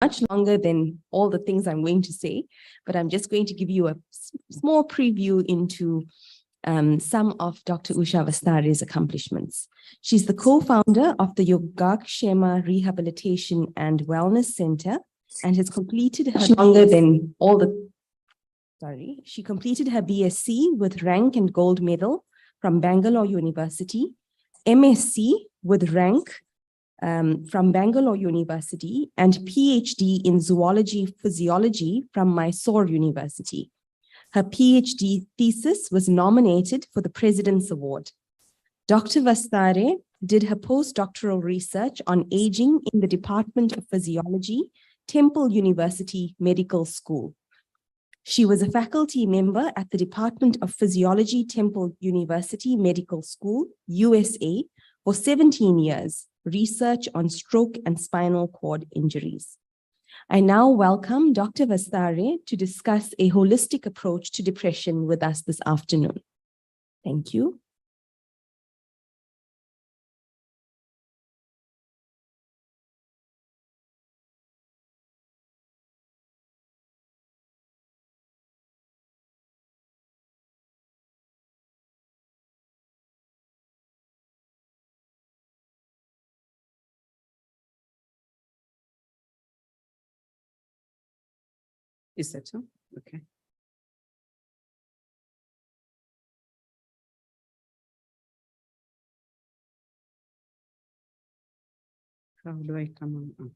much longer than all the things I'm going to say, but I'm just going to give you a small preview into some of Dr. Usha Vasthare's accomplishments. She's the co-founder of the Yogakshema Rehabilitation and Wellness Center and has completed her She completed her BSc with rank and gold medal from Bangalore University, MSc with rank from Bangalore University, and PhD in zoology physiology from Mysore University. Her PhD thesis was nominated for the President's Award. Dr. Vasthare did her postdoctoral research on aging in the Department of Physiology, Temple University Medical School. She was a faculty member at the Department of Physiology, Temple University Medical School, USA, for 17 years, research on stroke and spinal cord injuries. I now welcome Dr. Vasthare to discuss a holistic approach to depression with us this afternoon. Thank you. Is that so? Okay. How do I come on?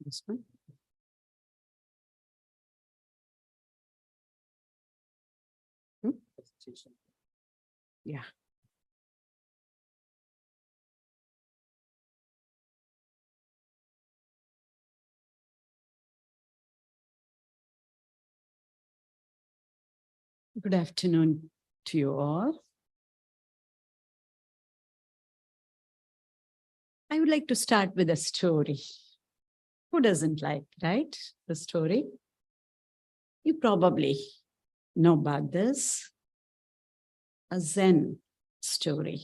This one? Yeah. Good afternoon to you all. I would like to start with a story. Who doesn't like, right? The story. You probably know about this. A Zen story.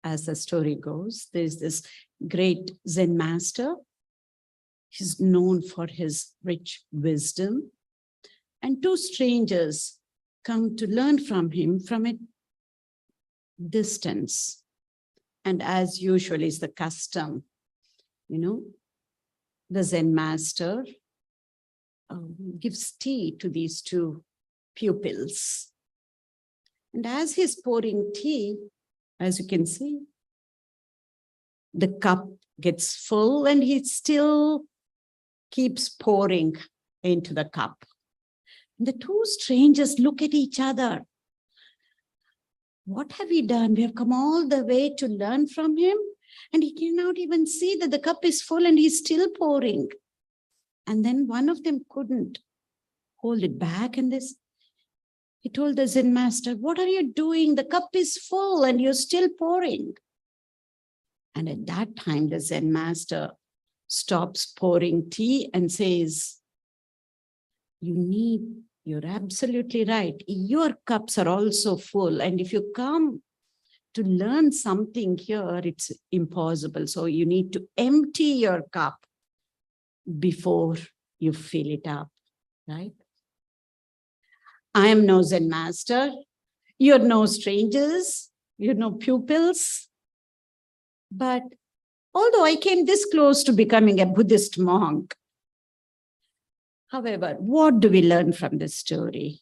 As the story goes, there's this great Zen master. He's known for his rich wisdom. And two strangers come to learn from him from a distance. And as usual is the custom, the Zen master gives tea to these two pupils. And as he's pouring tea, as you can see, the cup gets full and he still keeps pouring into the cup. The two strangers look at each other. What have we done? We have come all the way to learn from him, and he cannot even see that the cup is full and he's still pouring. And then one of them couldn't hold it back, and he told the Zen master, "What are you doing? The cup is full and you're still pouring." And at that time, the Zen master stops pouring tea and says, you're absolutely right. Your cups are also full. And if you come to learn something here, it's impossible. So you need to empty your cup before you fill it up, right? I am no Zen master. You're no strangers. You're no pupils. But although I came this close to becoming a Buddhist monk, however, what do we learn from this story?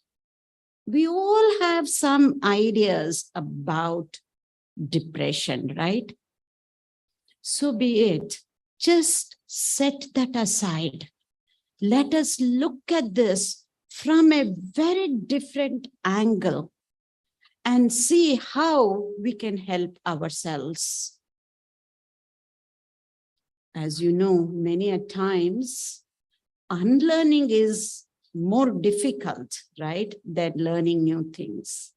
We all have some ideas about depression, right? So be it. Just set that aside. Let us look at this from a very different angle and see how we can help ourselves. As you know, many a times unlearning is more difficult, right, than learning new things.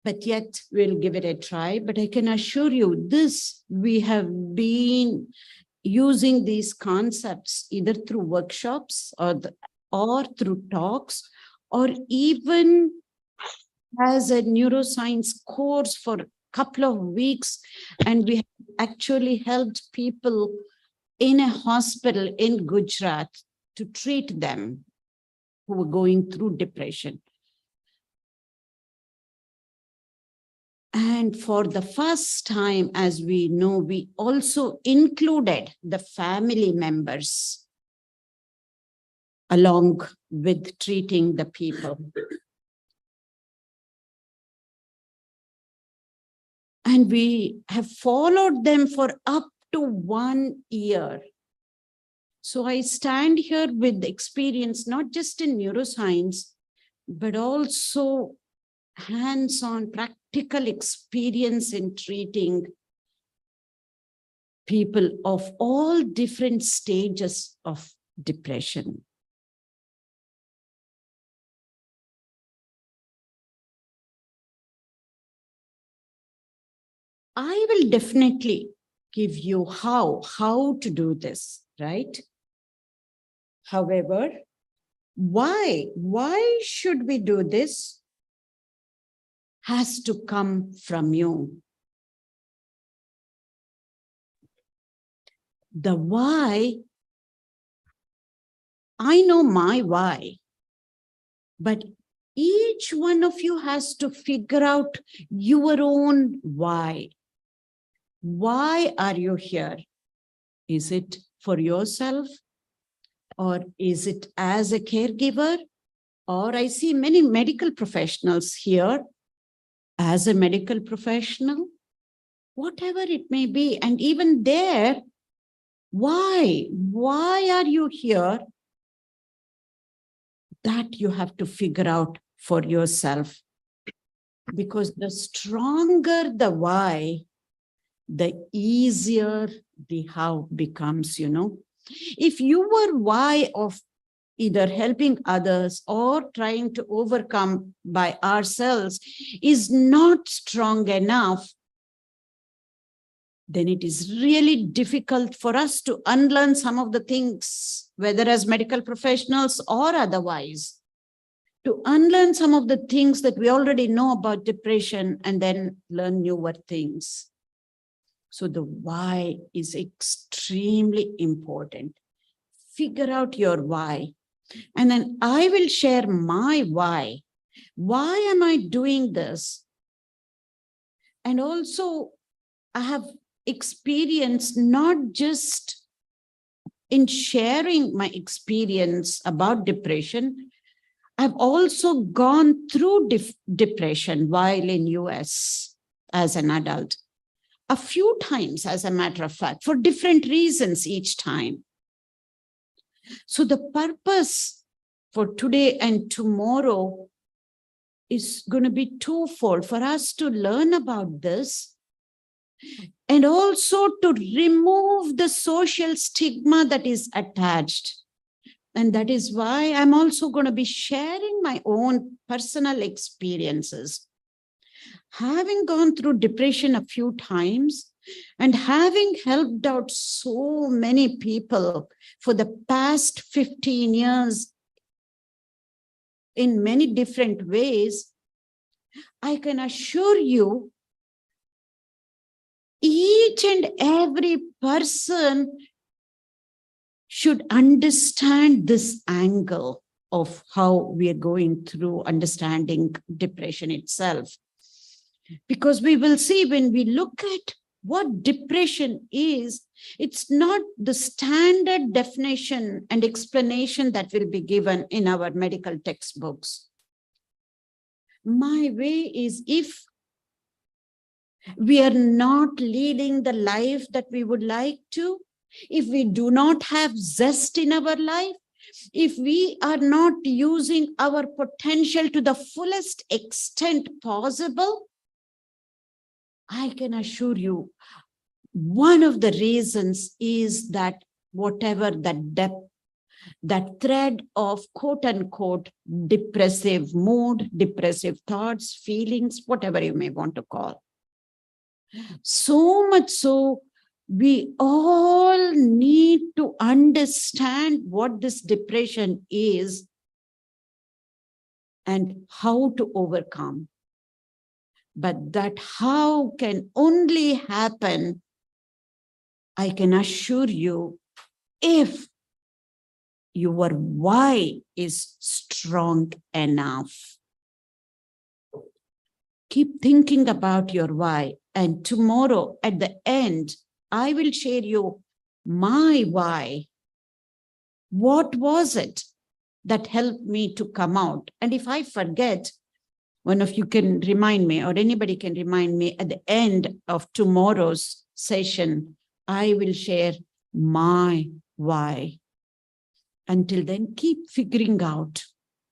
But yet we'll give it a try. But I can assure you this, we have been using these concepts either through workshops or through talks, or even as a neuroscience course for a couple of weeks. And we have actually helped people in a hospital in Gujarat to treat them who were going through depression. And for the first time, as we know, we also included the family members along with treating the people. And we have followed them for up to 1 year. So I stand here with experience, not just in neuroscience, but also hands-on practical experience in treating people of all different stages of depression. I will definitely give you how to do this, right? However, why should we do this? Has to come from you. The why, I know my why, but each one of you has to figure out your own why. Why are you here? Is it for yourself? Or is it as a caregiver? Or I see many medical professionals here as a medical professional, whatever it may be. And even there, why are you here? That you have to figure out for yourself. Because the stronger the why, the easier the how becomes, you know. If your why of either helping others or trying to overcome by ourselves is not strong enough, then it is really difficult for us to unlearn some of the things, whether as medical professionals or otherwise, to unlearn some of the things that we already know about depression and then learn newer things. So the why is extremely important. Figure out your why. And then I will share my why. Why am I doing this? And also, I have experience not just in sharing my experience about depression, I've also gone through depression while in US as an adult. A few times, as a matter of fact, for different reasons each time. So the purpose for today and tomorrow is going to be twofold: for us to learn about this and also to remove the social stigma that is attached. And that is why I'm also going to be sharing my own personal experiences. Having gone through depression a few times and having helped out so many people for the past 15 years in many different ways, I can assure you, each and every person should understand this angle of how we are going through understanding depression itself. Because we will see when we look at what depression is, it's not the standard definition and explanation that will be given in our medical textbooks. My way is, if we are not leading the life that we would like to, if we do not have zest in our life, if we are not using our potential to the fullest extent possible, I can assure you, one of the reasons is that whatever that depth, that thread of quote unquote depressive mood, depressive thoughts, feelings, whatever you may want to call. So much so, we all need to understand what this depression is and how to overcome. But that how can only happen, I can assure you, if your why is strong enough. Keep thinking about your why. And tomorrow at the end, I will share you my why. What was it that helped me to come out? And if I forget, one of you can remind me, or anybody can remind me at the end of tomorrow's session, I will share my why. Until then, keep figuring out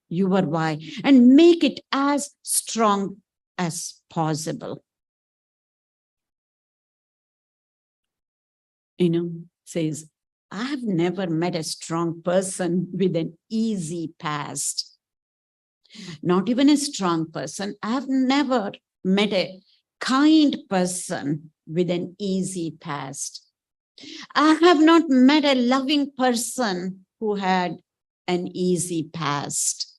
your why and make it as strong as possible. Says, I have never met a strong person with an easy past. Not even a strong person. I have never met a kind person with an easy past. I have not met a loving person who had an easy past.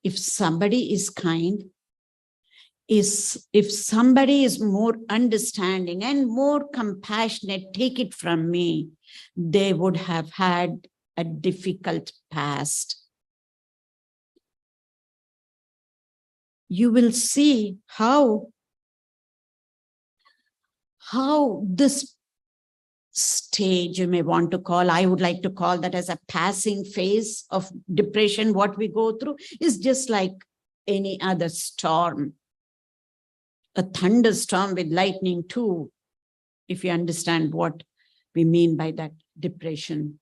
If somebody is kind, if somebody is more understanding and more compassionate, take it from me, they would have had a difficult past. You will see how this stage, you may want to call, I would like to call that as a passing phase of depression, what we go through is just like any other storm. A thunderstorm with lightning too, if you understand what we mean by that depression.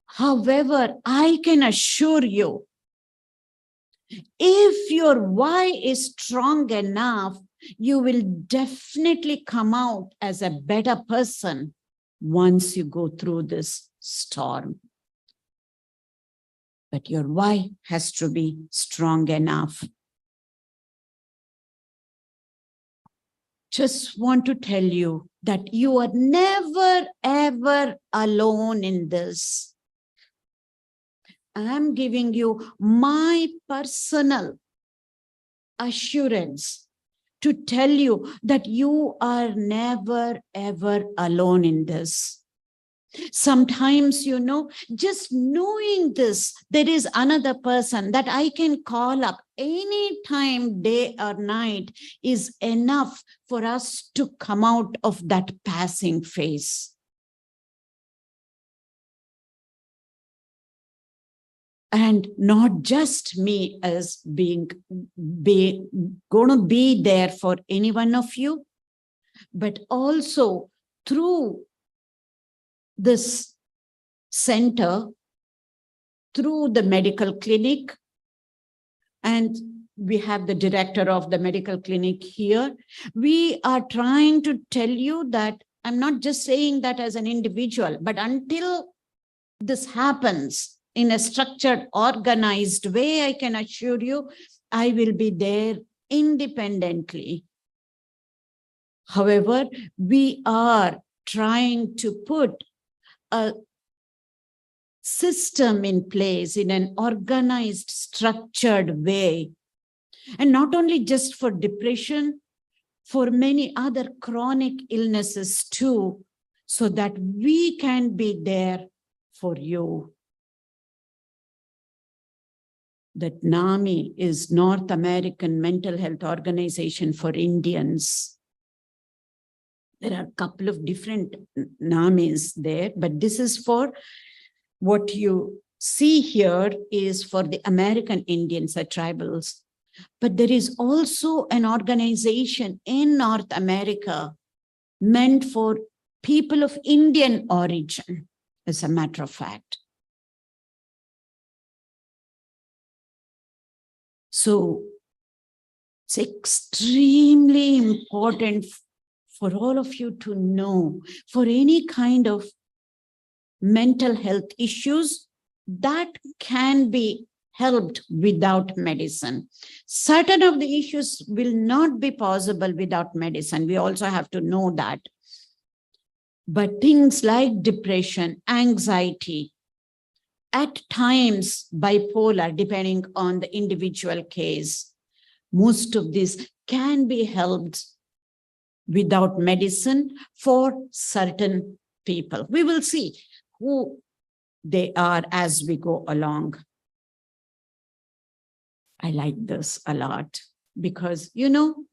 However, I can assure you, if your why is strong enough, you will definitely come out as a better person once you go through this storm. But your why has to be strong enough. Just want to tell you that you are never, ever alone in this. I'm giving you my personal assurance to tell you that you are never, ever alone in this. Sometimes, just knowing this, there is another person that I can call up anytime, day or night, is enough for us to come out of that passing phase. And not just me as going to be there for any one of you, but also through this center, through the medical clinic, and we have the director of the medical clinic here. We are trying to tell you that I'm not just saying that as an individual, but until this happens in a structured, organized way, I can assure you, I will be there independently. However, we are trying to put a system in place in an organized, structured way. And not only just for depression, for many other chronic illnesses too, so that we can be there for you. That NAMI is North American Mental Health Organization for Indians. There are a couple of different NAMIs there, but this is for what you see here is for the American Indians, the tribals. But there is also an organization in North America meant for people of Indian origin, as a matter of fact. So it's extremely important for all of you to know, for any kind of mental health issues that can be helped without medicine. Certain of the issues will not be possible without medicine. We also have to know that. But things like depression, anxiety, at times bipolar, depending on the individual case, most of these can be helped without medicine for certain people. We will see who they are as we go along. I like this a lot because, you know,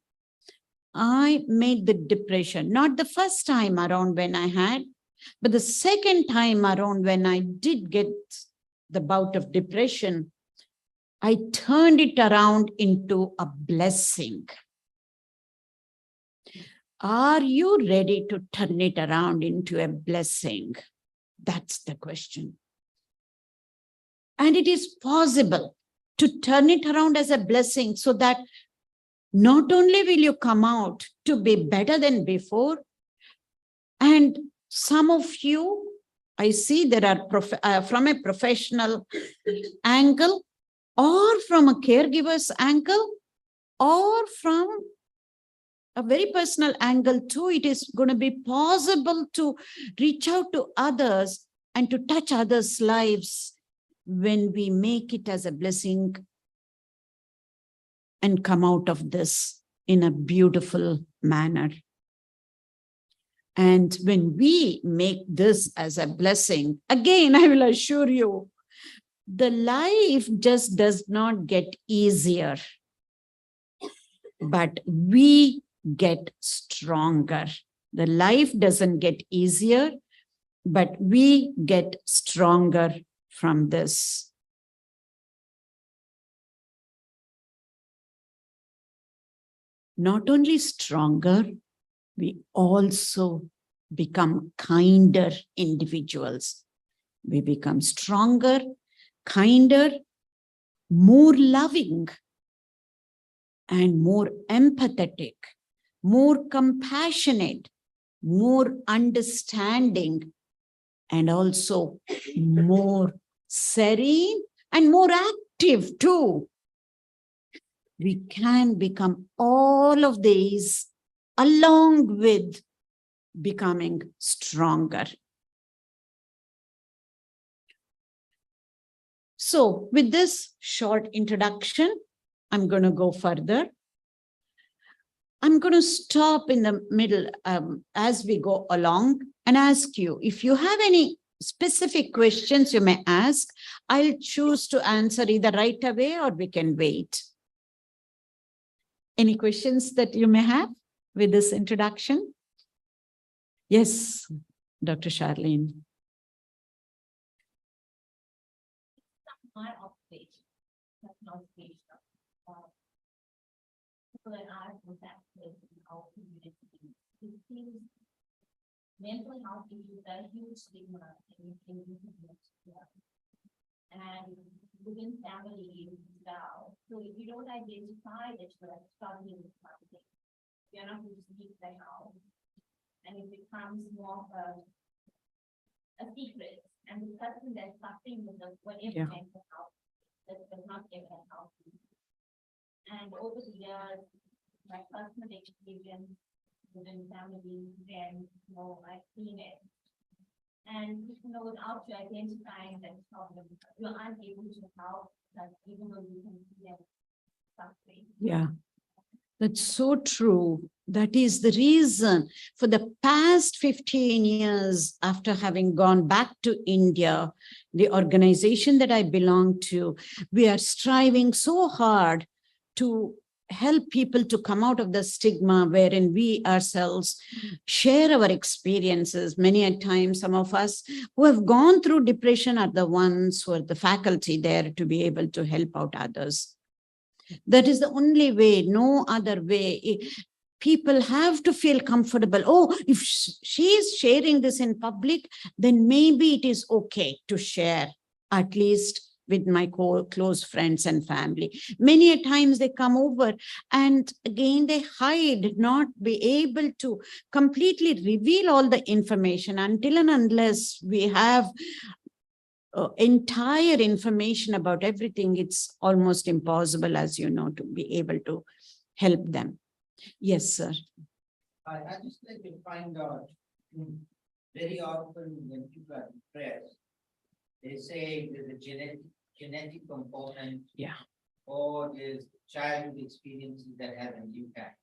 I made the depression, not the first time around when I had, but the second time around when I did get the bout of depression, I turned it around into a blessing. Are you ready to turn it around into a blessing? That's the question. And it is possible to turn it around as a blessing so that not only will you come out to be better than before, and some of you, I see there are from a professional angle or from a caregiver's angle or from a very personal angle too, it is going to be possible to reach out to others and to touch others' lives when we make it as a blessing and come out of this in a beautiful manner. And when we make this as a blessing, again, I will assure you, the life just does not get easier, but we get stronger. The life doesn't get easier, but we get stronger from this. Not only stronger, we also become kinder individuals. We become stronger, kinder, more loving, and more empathetic, more compassionate, more understanding, and also more serene and more active too. We can become all of these along with becoming stronger. So with this short introduction, I'm going to go further. I'm going to stop in the middle as we go along and ask you, if you have any specific questions you may ask, I'll choose to answer either right away or we can wait. Any questions that you may have with this introduction? Yes, Dr. Charlene. My observation, that's an observation of people that I've looked at in our community. It seems mental health issues are a huge stigma in community and within families as well. So if you don't identify that you're struggling with something, you're not going to seek the help, and it becomes more of a secret. And the person that's suffering with whatever mental health that does not get that help. And over the years, my personal experience within families, then I've seen it. And without you identifying that problem, you're unable to help, because even though you can see them suffering. Yeah. That's so true. That is the reason for the past 15 years after having gone back to India, the organization that I belong to, we are striving so hard to help people to come out of the stigma wherein we ourselves share our experiences. Many a time, some of us who have gone through depression are the ones who are the faculty there to be able to help out others. That is the only way, no other way. People have to feel comfortable. Oh, if she is sharing this in public, then maybe it is okay to share, at least with my close friends and family. Many a times they come over and again they hide, not be able to completely reveal all the information until and unless we have entire information about everything. It's almost impossible, as you know, to be able to help them. Yes, sir. I just like to find out, very often when people are depressed, they say there's a genetic component. Yeah. Or there's childhood experiences that have an impact.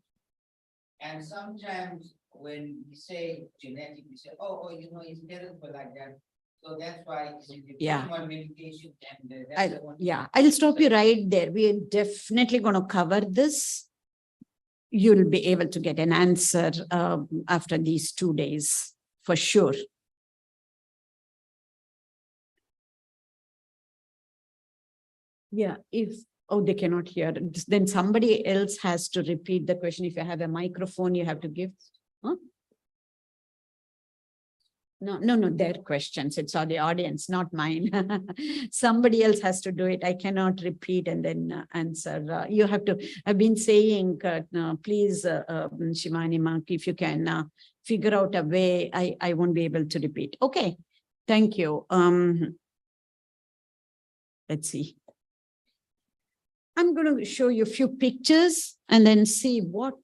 And sometimes when we say genetic, we say, oh, you know, it's terrible like that. So that's why Yeah. on medication and that's the one. Yeah, I'll stop you right there. We're definitely going to cover this. You'll be able to get an answer after these 2 days, for sure. Yeah, they cannot hear, then somebody else has to repeat the question. If you have a microphone, you have to give. Huh? No, their questions. It's all the audience, not mine. Somebody else has to do it. I cannot repeat and then answer. You have to, I've been saying, please, Shivani Mark, if you can figure out a way, I won't be able to repeat. Okay, thank you. Let's see. I'm going to show you a few pictures and then see what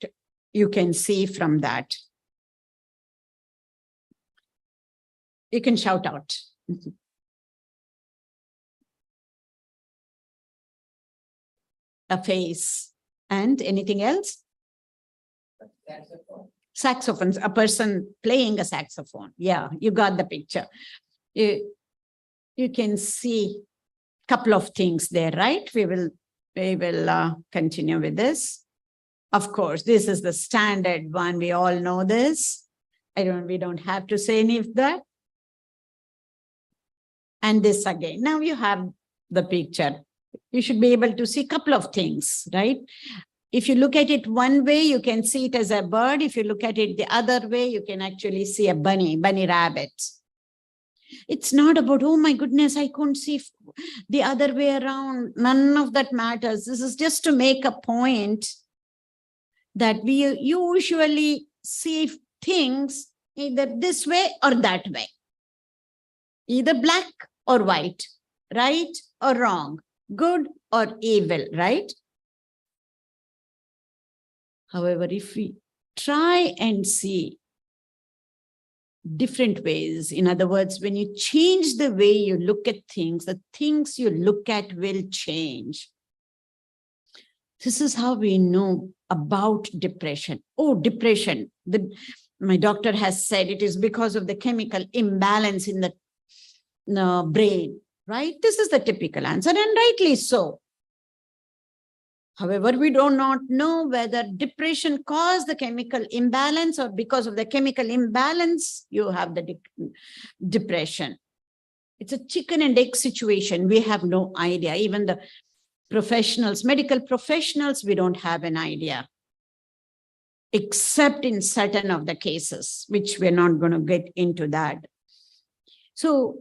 you can see from that. You can shout out. A face. And anything else? Saxophone. Saxophones, a person playing a saxophone. Yeah, you got the picture. You can see a couple of things there, right? We will continue with this. Of course, this is the standard one. We all know this. We don't have to say any of that. And this again. Now you have the picture. You should be able to see a couple of things, right? If you look at it one way, you can see it as a bird. If you look at it the other way, you can actually see a bunny rabbit. It's not about, oh my goodness, I couldn't see the other way around. None of that matters. This is just to make a point that we usually see things either this way or that way. Either black or white, right or wrong, good or evil, right? However, if we try and see different ways, in other words, when you change the way you look at things, the things you look at will change. This is how we know about depression. Oh, depression. My doctor has said it is because of the chemical imbalance in the brain, right? This is the typical answer, and rightly so. However, we do not know whether depression caused the chemical imbalance or because of the chemical imbalance, you have the depression. It's a chicken and egg situation. We have no idea. Even the professionals, medical professionals, we don't have an idea, except in certain of the cases, which we're not going to get into that. So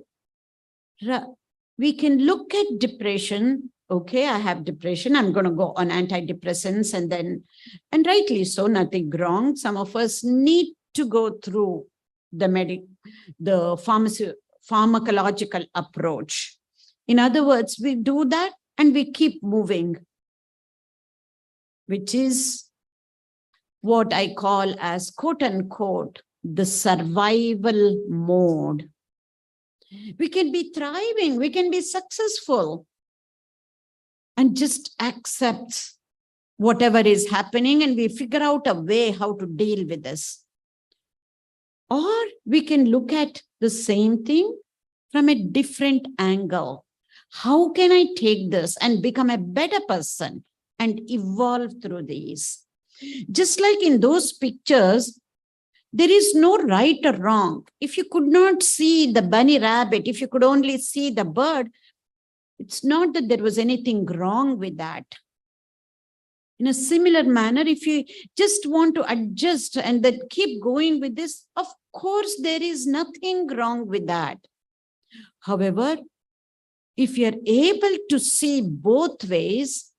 we can look at depression. Okay, I have depression. I'm going to go on antidepressants and rightly so, nothing wrong. Some of us need to go through the pharmacological approach. In other words, we do that and we keep moving, which is what I call as quote unquote, the survival mode. We can be thriving, we can be successful, and just accept whatever is happening and we figure out a way how to deal with this. Or we can look at the same thing from a different angle. How can I take this and become a better person and evolve through these? Just like in those pictures, there is no right or wrong. If you could not see the bunny rabbit, if you could only see the bird, it's not that there was anything wrong with that. In a similar manner, if you just want to adjust and then keep going with this, of course, there is nothing wrong with that. However, if you're able to see both ways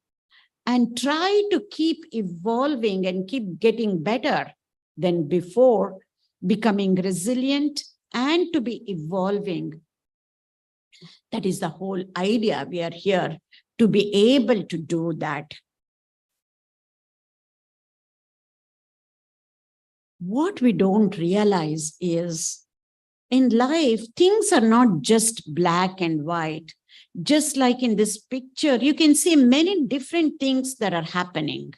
and try to keep evolving and keep getting better than before, becoming resilient and to be evolving, that is the whole idea. We are here to be able to do that. What we don't realize is in life, things are not just black and white. Just like in this picture, you can see many different things that are happening.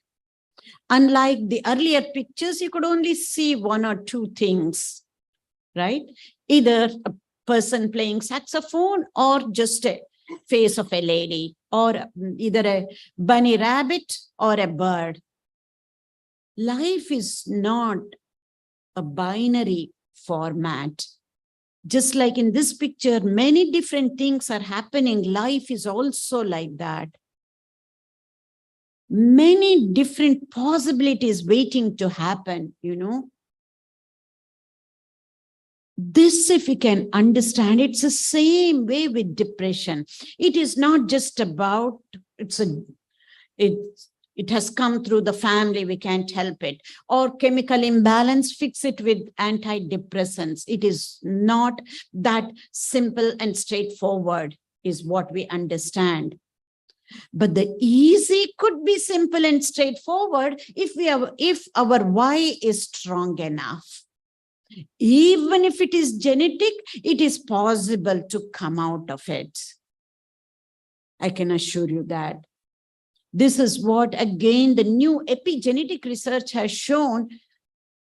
Unlike the earlier pictures, you could only see one or two things, right? Either a person playing saxophone or just a face of a lady, or either a bunny rabbit or a bird. Life is not a binary format. Just like in this picture, many different things are happening. Life is also like that. Many different possibilities waiting to happen, you know. This, if we can understand, it's the same way with depression. It is not just about, it has come through the family, we can't help it. Or chemical imbalance, fix it with antidepressants. It is not that simple and straightforward, is what we understand. But the easy could be simple and straightforward if our why is strong enough. Even if it is genetic, it is possible to come out of it. I can assure you that. This is what, again, the new epigenetic research has shown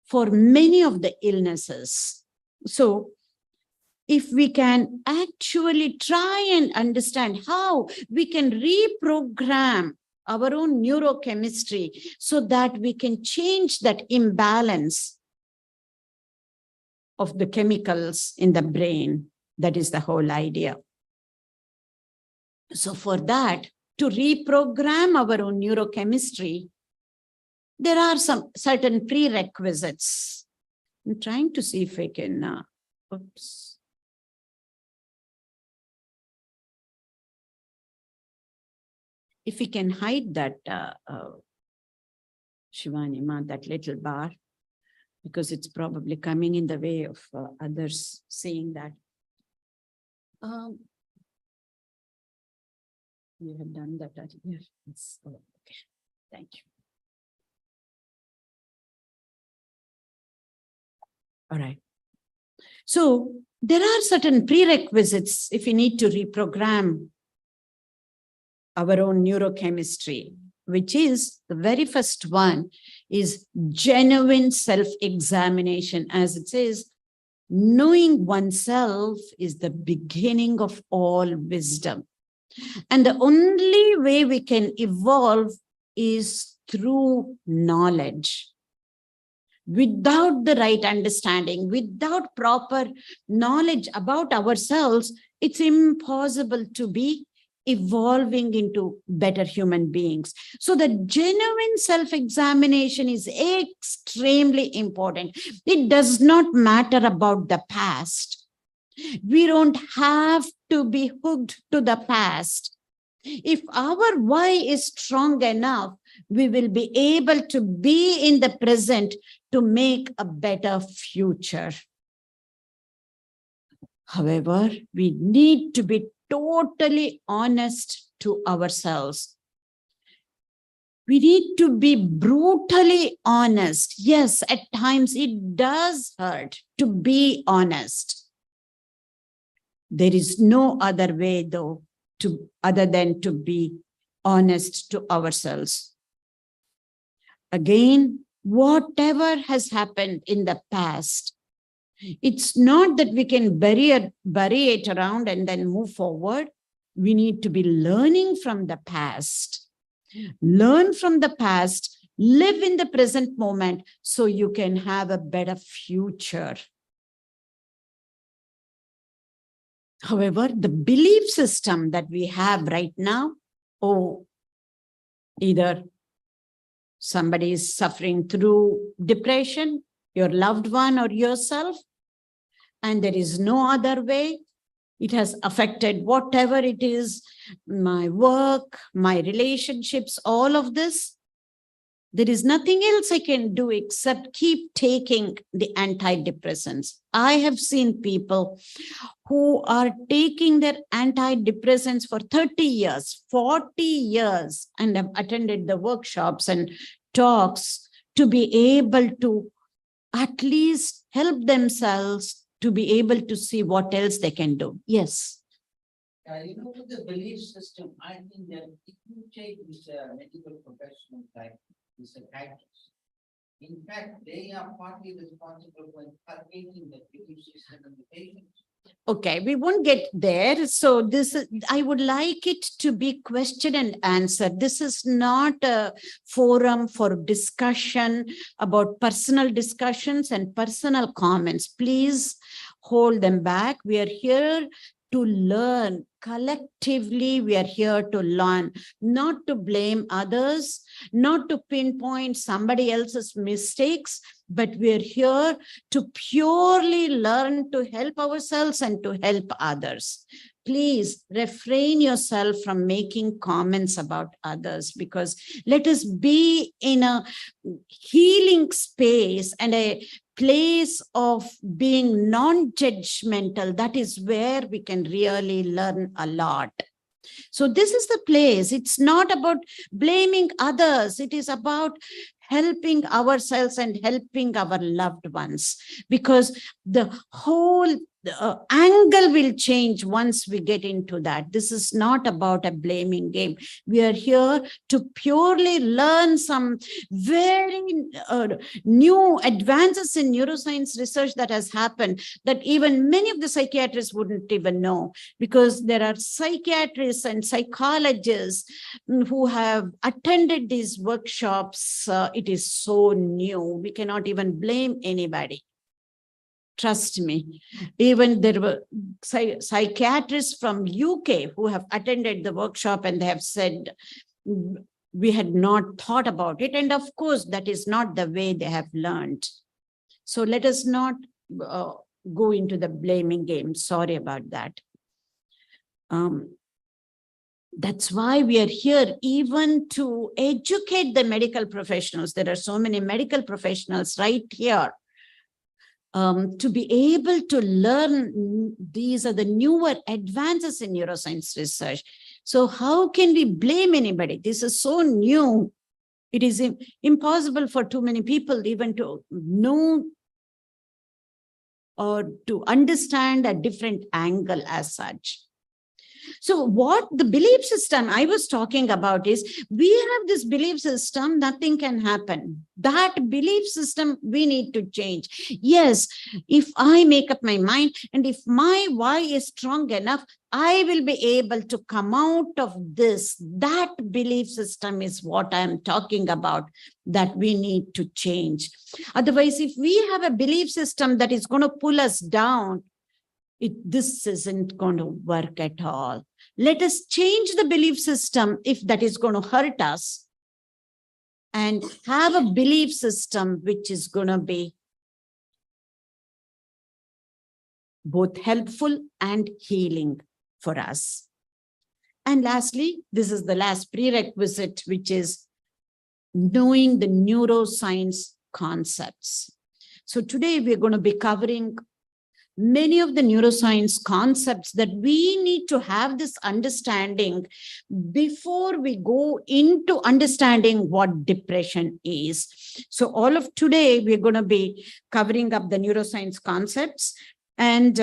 for many of the illnesses. So if we can actually try and understand how we can reprogram our own neurochemistry so that we can change that imbalance of the chemicals in the brain, that is the whole idea. So for that, to reprogram our own neurochemistry, there are some certain prerequisites. I'm trying to see if I can, oops. If we can hide that, Shivani Ma, that little bar, because it's probably coming in the way of others seeing that. You have done that. Yes. Oh, okay. Thank you. All right. So there are certain prerequisites if we need to reprogram our own neurochemistry, which is the very first one is genuine self-examination. As it says, knowing oneself is the beginning of all wisdom. And the only way we can evolve is through knowledge. Without the right understanding, without proper knowledge about ourselves, it's impossible to be evolving into better human beings. So the genuine self-examination is extremely important. It does not matter about the past. We don't have to be hooked to the past. If our why is strong enough, we will be able to be in the present to make a better future. However, we need to be totally honest to ourselves. We need to be brutally honest. Yes, at times it does hurt to be honest. There is no other way, though, other than to be honest to ourselves. Again, whatever has happened in the past, it's not that we can bury it around and then move forward. We need to be learning from the past. Learn from the past, live in the present moment so you can have a better future. However, the belief system that we have right now, either somebody is suffering through depression, your loved one or yourself, and there is no other way, It has affected whatever it is, my work, my relationships, all of this. There is nothing else I can do except keep taking the antidepressants. I have seen people who are taking their antidepressants for 30 years, 40 years, and have attended the workshops and talks to be able to at least help themselves to be able to see what else they can do. Yes. With the belief system, I think that if you take this medical professional like the psychiatrists, in fact, they are partly responsible for inculcating the belief system in the patients. Okay, we won't get there. So this is, I would like it to be question and answer. This is not a forum for discussion about personal discussions and personal comments. Please hold them back. We are here to learn collectively. We are here to learn, not to blame others, not to pinpoint somebody else's mistakes, but we are here to purely learn to help ourselves and to help others. Please refrain yourself from making comments about others, because let us be in a healing space and a place of being non-judgmental. That is where we can really learn a lot. So this is the place. It's not about blaming others. It is about helping ourselves and helping our loved ones, because the whole angle will change once we get into that. This is not about a blaming game. We are here to purely learn some very new advances in neuroscience research that has happened that even many of the psychiatrists wouldn't even know, because there are psychiatrists and psychologists who have attended these workshops. It is so new. We cannot even blame anybody. Trust me. Even there were psychiatrists from UK who have attended the workshop and they have said, we had not thought about it. And of course, that is not the way they have learned. So let us not go into the blaming game. Sorry about that. That's why we are here, even to educate the medical professionals. There are so many medical professionals right here. To be able to learn, these are the newer advances in neuroscience research. So how can we blame anybody? This is so new. It is impossible for too many people even to know or to understand a different angle as such. So what the belief system I was talking about is, we have this belief system, nothing can happen. That belief system we need to change. Yes, if I make up my mind and if my why is strong enough, I will be able to come out of this. That belief system is what I'm talking about, that we need to change. Otherwise, if we have a belief system that is going to pull us down, this isn't going to work at all. Let us change the belief system if that is going to hurt us, and have a belief system which is going to be both helpful and healing for us. And lastly, this is the last prerequisite, which is knowing the neuroscience concepts. So today we're going to be covering many of the neuroscience concepts that we need to have this understanding before we go into understanding what depression is. So all of today, we're going to be covering up the neuroscience concepts, and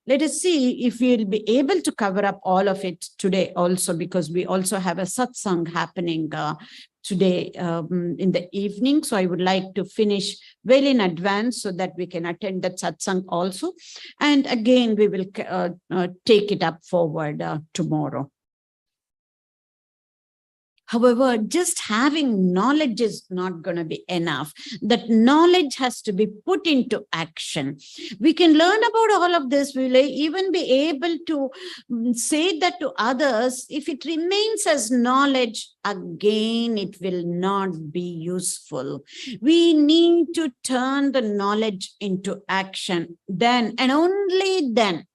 let us see if we'll be able to cover up all of it today also, because we also have a satsang happening today in the evening. So I would like to finish well in advance so that we can attend that satsang also. And again, we will take it up forward tomorrow. However, just having knowledge is not going to be enough. That knowledge has to be put into action. We can learn about all of this. We will even be able to say that to others. If it remains as knowledge, again, it will not be useful. We need to turn the knowledge into action. Then and only then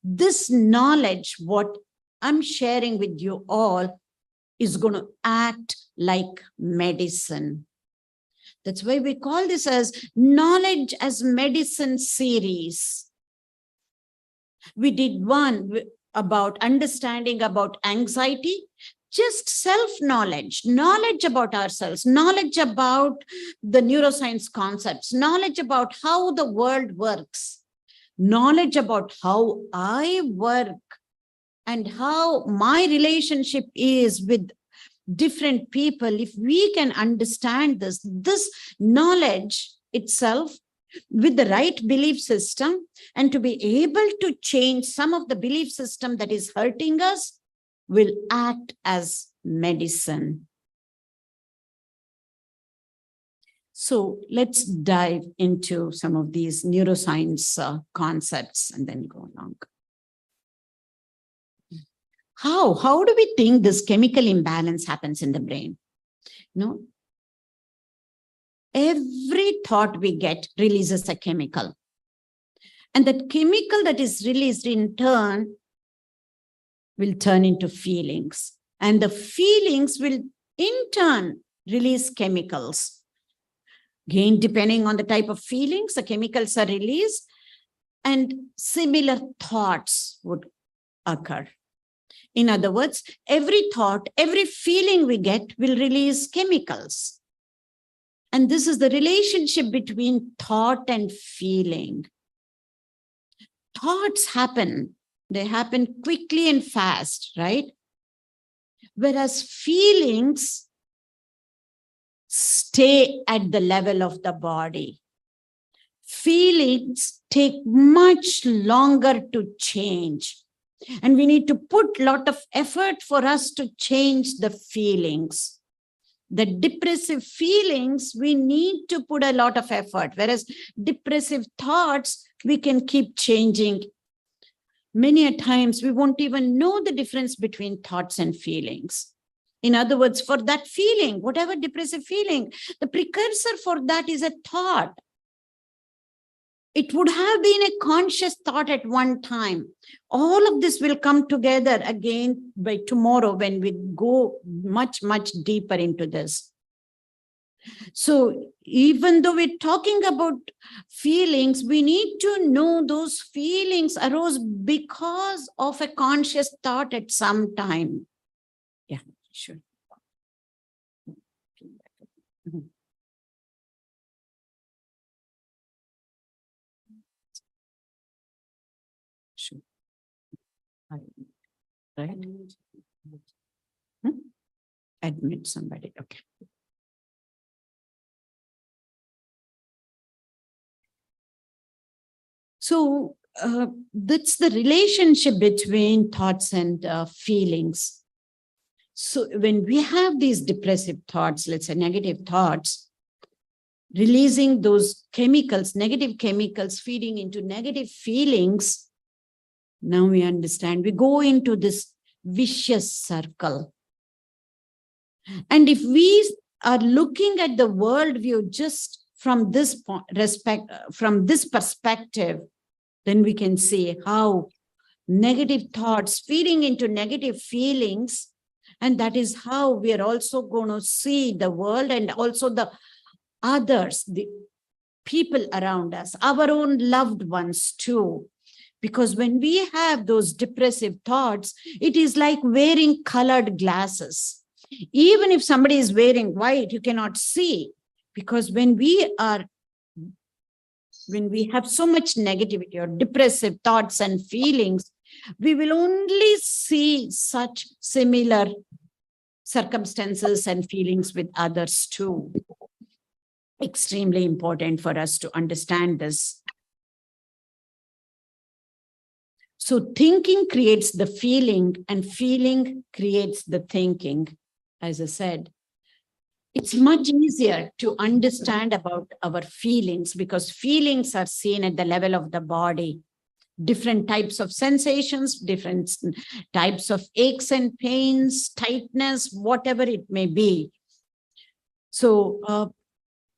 This knowledge, what I'm sharing with you all, is going to act like medicine. That's why we call this as Knowledge as Medicine series. We did one about understanding about anxiety, just self-knowledge, knowledge about ourselves, knowledge about the neuroscience concepts, knowledge about how the world works, knowledge about how I work and how my relationship is with different people. If we can understand this knowledge itself with the right belief system, and to be able to change some of the belief system that is hurting us, will act as medicine. So let's dive into some of these neuroscience concepts and then go along. How do we think this chemical imbalance happens in the brain? No. Every thought we get releases a chemical. And that chemical that is released in turn will turn into feelings. And the feelings will in turn release chemicals. Again, depending on the type of feelings, the chemicals are released and similar thoughts would occur. In other words, every thought, every feeling we get will release chemicals. And this is the relationship between thought and feeling. Thoughts happen. They happen quickly and fast, right? Whereas feelings stay at the level of the body. Feelings take much longer to change. And we need to put a lot of effort for us to change the feelings. The depressive feelings, we need to put a lot of effort, whereas depressive thoughts, we can keep changing. Many a times, we won't even know the difference between thoughts and feelings. In other words, for that feeling, whatever depressive feeling, the precursor for that is a thought. It would have been a conscious thought at one time. All of this will come together again by tomorrow when we go much, much deeper into this. So even though we're talking about feelings, we need to know those feelings arose because of a conscious thought at some time. Yeah, sure. Sure. Right? Admit somebody. Okay. So that's the relationship between thoughts and feelings. So when we have these depressive thoughts, let's say negative thoughts, releasing those chemicals, negative chemicals feeding into negative feelings, now we understand, we go into this vicious circle. And if we are looking at the worldview just from this perspective, then we can see how negative thoughts feeding into negative feelings, and that is how we are also going to see the world and also the others, the people around us, our own loved ones too. Because when we have those depressive thoughts, it is like wearing colored glasses. Even if somebody is wearing white, you cannot see, because when we have so much negativity or depressive thoughts and feelings, we will only see such similar circumstances and feelings with others too. Extremely important for us to understand this. So thinking creates the feeling and feeling creates the thinking. As I said, it's much easier to understand about our feelings because feelings are seen at the level of the body. Different types of sensations, different types of aches and pains, tightness, whatever it may be. So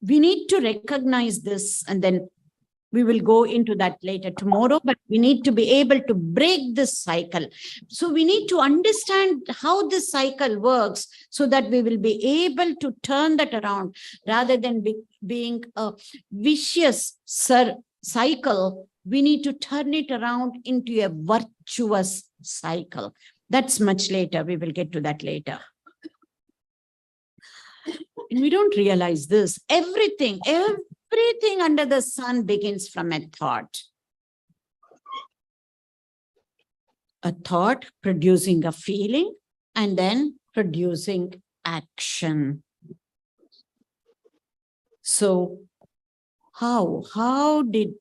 we need to recognize this and then We will go into that later tomorrow, but we need to be able to break this cycle. So we need to understand how this cycle works so that we will be able to turn that around rather than being a vicious cycle. We need to turn it around into a virtuous cycle. That's much later. We will get to that later. And we don't realize this. Everything under the sun begins from a thought. A thought producing a feeling and then producing action. So how did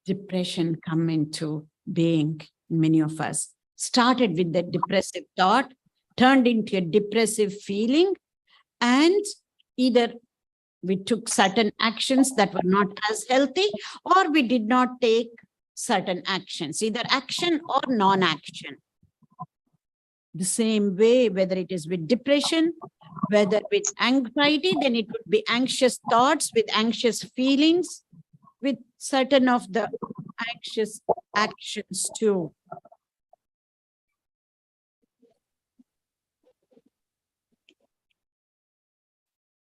depression come into being in many of us? Started with the depressive thought, turned into a depressive feeling, and either we took certain actions that were not as healthy, or we did not take certain actions, either action or non-action. The same way, whether it is with depression, whether with anxiety, then it would be anxious thoughts with anxious feelings, with certain of the anxious actions too.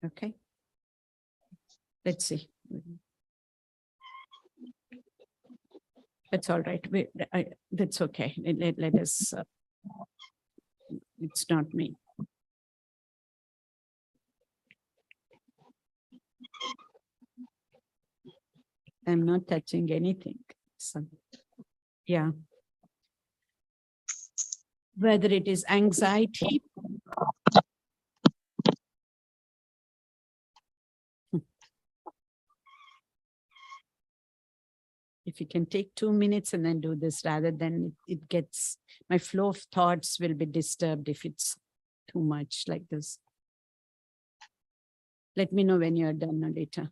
Okay. Let's see. That's all right. That's okay. Let us, it's not me. I'm not touching anything. So, yeah. Whether it is anxiety, if you can take 2 minutes and then do this rather than it gets, my flow of thoughts will be disturbed if it's too much like this. Let me know when you're done, Nalita.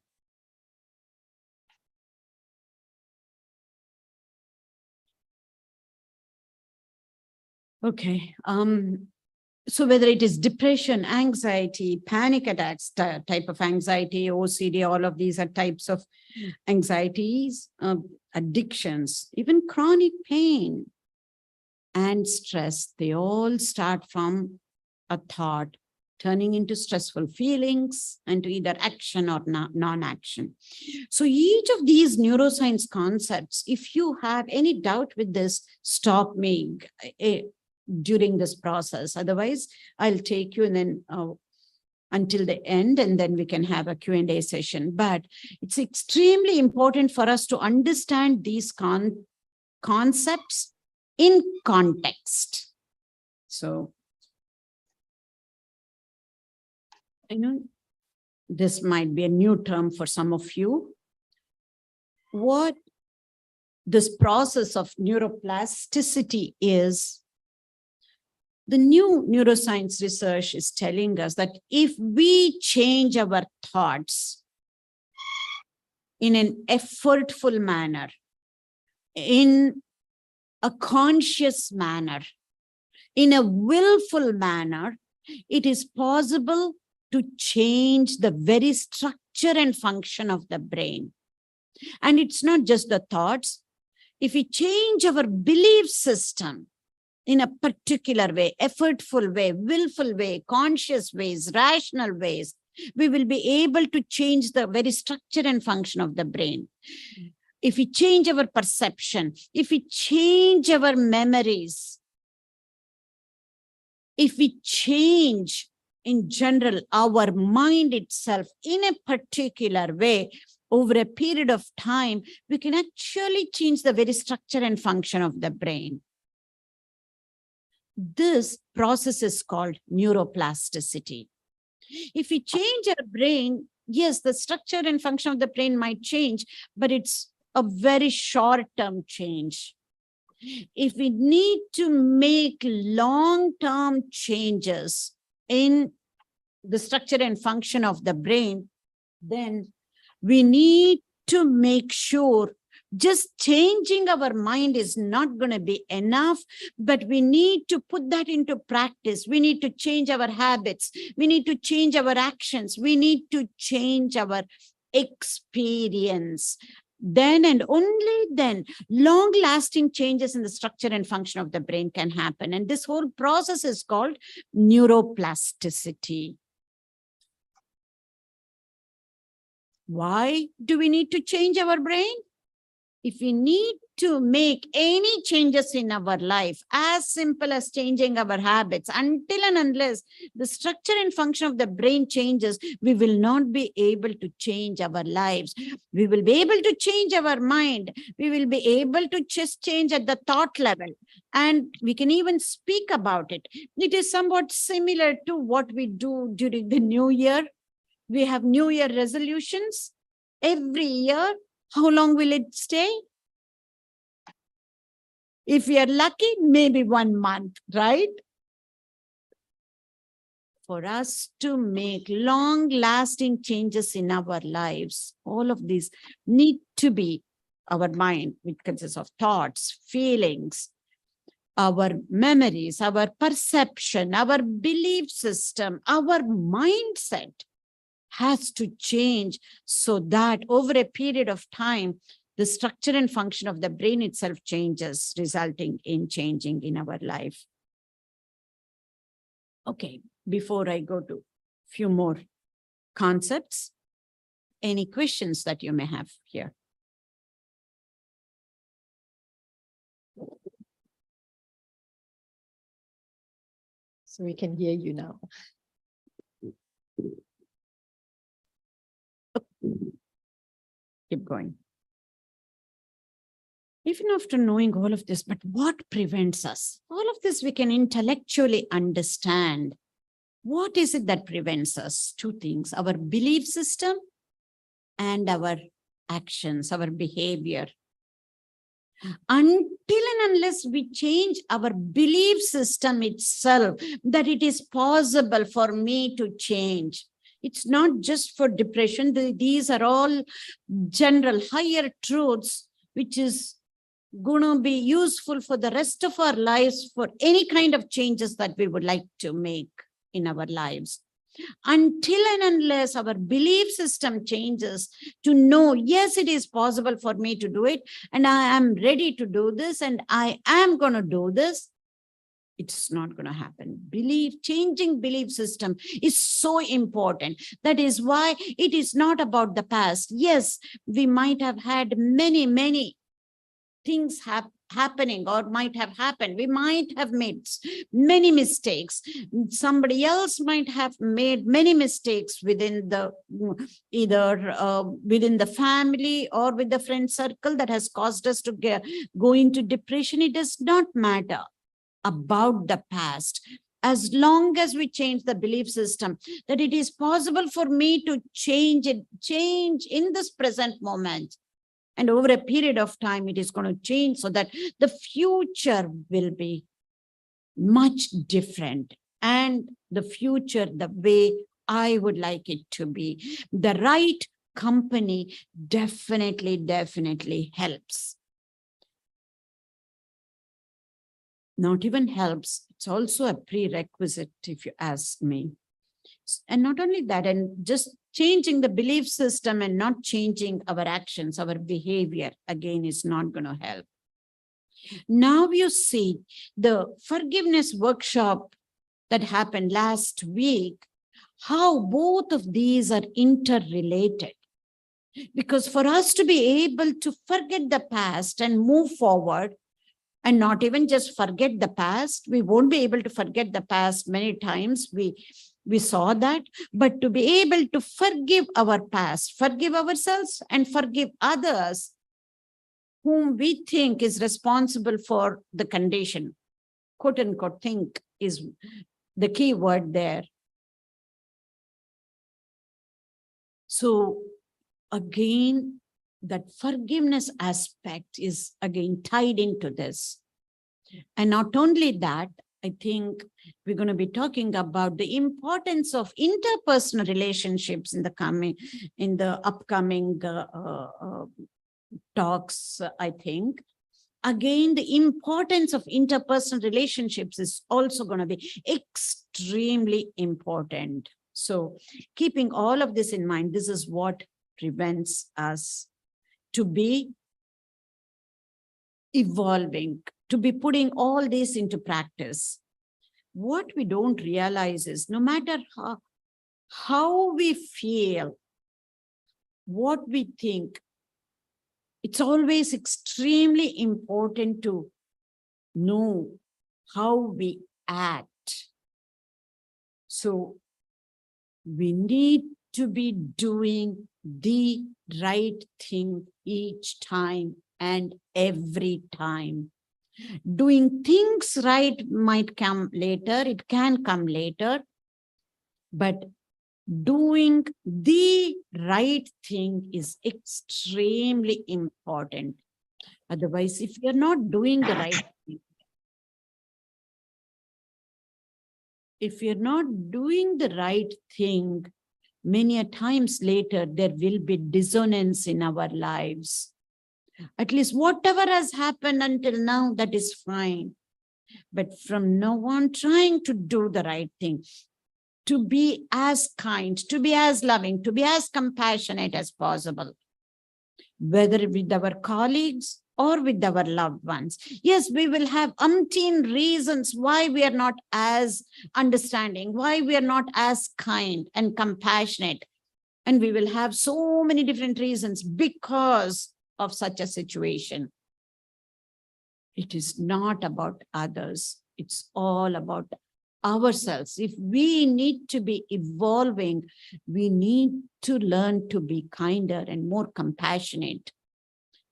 Okay. So whether it is depression, anxiety, panic attacks, type of anxiety, OCD, all of these are types of anxieties, addictions, even chronic pain and stress, they all start from a thought turning into stressful feelings and to either action or non-action. So each of these neuroscience concepts, if you have any doubt with this, stop me during this process. Otherwise, I'll take you and then until the end, and then we can have a Q&A session. But it's extremely important for us to understand these concepts in context. So, I know this might be a new term for some of you. What this process of neuroplasticity is, the new neuroscience research is telling us that if we change our thoughts in an effortful manner, in a conscious manner, in a willful manner, it is possible to change the very structure and function of the brain. And it's not just the thoughts. If we change our belief system in a particular way, effortful way, willful way, conscious ways, rational ways, we will be able to change the very structure and function of the brain. If we change our perception, if we change our memories, if we change in general our mind itself in a particular way, over a period of time, we can actually change the very structure and function of the brain. This process is called neuroplasticity. If we change our brain, yes, the structure and function of the brain might change, but it's a very short-term change. If we need to make long-term changes in the structure and function of the brain, then we need to make sure just changing our mind is not going to be enough, but we need to put that into practice. We need to change our habits. We need to change our actions. We need to change our experience. Then and only then long-lasting changes in the structure and function of the brain can happen. And this whole process is called neuroplasticity. Why do we need to change our brain? If we need to make any changes in our life, as simple as changing our habits, until and unless the structure and function of the brain changes, we will not be able to change our lives. We will be able to change our mind. We will be able to just change at the thought level. And we can even speak about it. It is somewhat similar to what we do during the New Year. We have New Year resolutions every year. How long will it stay? If we are lucky, maybe 1 month, right? For us to make long-lasting changes in our lives, all of these need to be our mind, which consists of thoughts, feelings, our memories, our perception, our belief system, our mindset has to change so that over a period of time, the structure and function of the brain itself changes, resulting in changing in our life. Okay, before I go to a few more concepts, any questions that you may have here? So we can hear you now. Keep going. Even after knowing all of this, but what prevents us? All of this we can intellectually understand. What is it that prevents us? Two things, our belief system and our actions, our behavior. Until and unless we change our belief system itself, that it is possible for me to change. It's not just for depression. These are all general higher truths, which is going to be useful for the rest of our lives for any kind of changes that we would like to make in our lives. Until and unless our belief system changes to know, yes, it is possible for me to do it, and I am ready to do this, and I am going to do this, it's not going to happen. Changing belief system is so important. That is why it is not about the past. Yes, we might have had many things happening or might have happened. We might have made many mistakes. Somebody else might have made many mistakes within the within the family or with the friend circle that has caused us to go into depression. It does not matter about the past. As long as we change the belief system, that it is possible for me to change in this present moment. And over a period of time, it is going to change so that the future will be much different. And the future, the way I would like it to be. The right company definitely helps. Not even helps, it's also a prerequisite, if you ask me. And not only that, and just changing the belief system and not changing our actions, our behavior, again, is not going to help. Now you see the forgiveness workshop that happened last week, how both of these are interrelated. Because for us to be able to forget the past and move forward, and not even just forget the past, we won't be able to forget the past many times. We saw that, but to be able to forgive our past, forgive ourselves and forgive others whom we think is responsible for the condition, quote unquote, think is the key word there. So again, that forgiveness aspect is again tied into this. And not only that, I think we're going to be talking about the importance of interpersonal relationships in the upcoming talks, I think. Again, the importance of interpersonal relationships is also going to be extremely important. So keeping all of this in mind, this is what prevents us to be evolving, to be putting all this into practice. What we don't realize is no matter how we feel, what we think, it's always extremely important to know how we act. So we need to be doing the right thing each time and every time. Doing things right might come later, it can come later, but doing the right thing is extremely important. Otherwise, if you're not doing the right thing, many a times later, there will be dissonance in our lives. At least whatever has happened until now, that is fine. But from now on, trying to do the right thing, to be as kind, to be as loving, to be as compassionate as possible, whether with our colleagues or with our loved ones. Yes, we will have umpteen reasons why we are not as understanding, why we are not as kind and compassionate. And we will have so many different reasons because of such a situation. It is not about others. It's all about ourselves. If we need to be evolving, we need to learn to be kinder and more compassionate.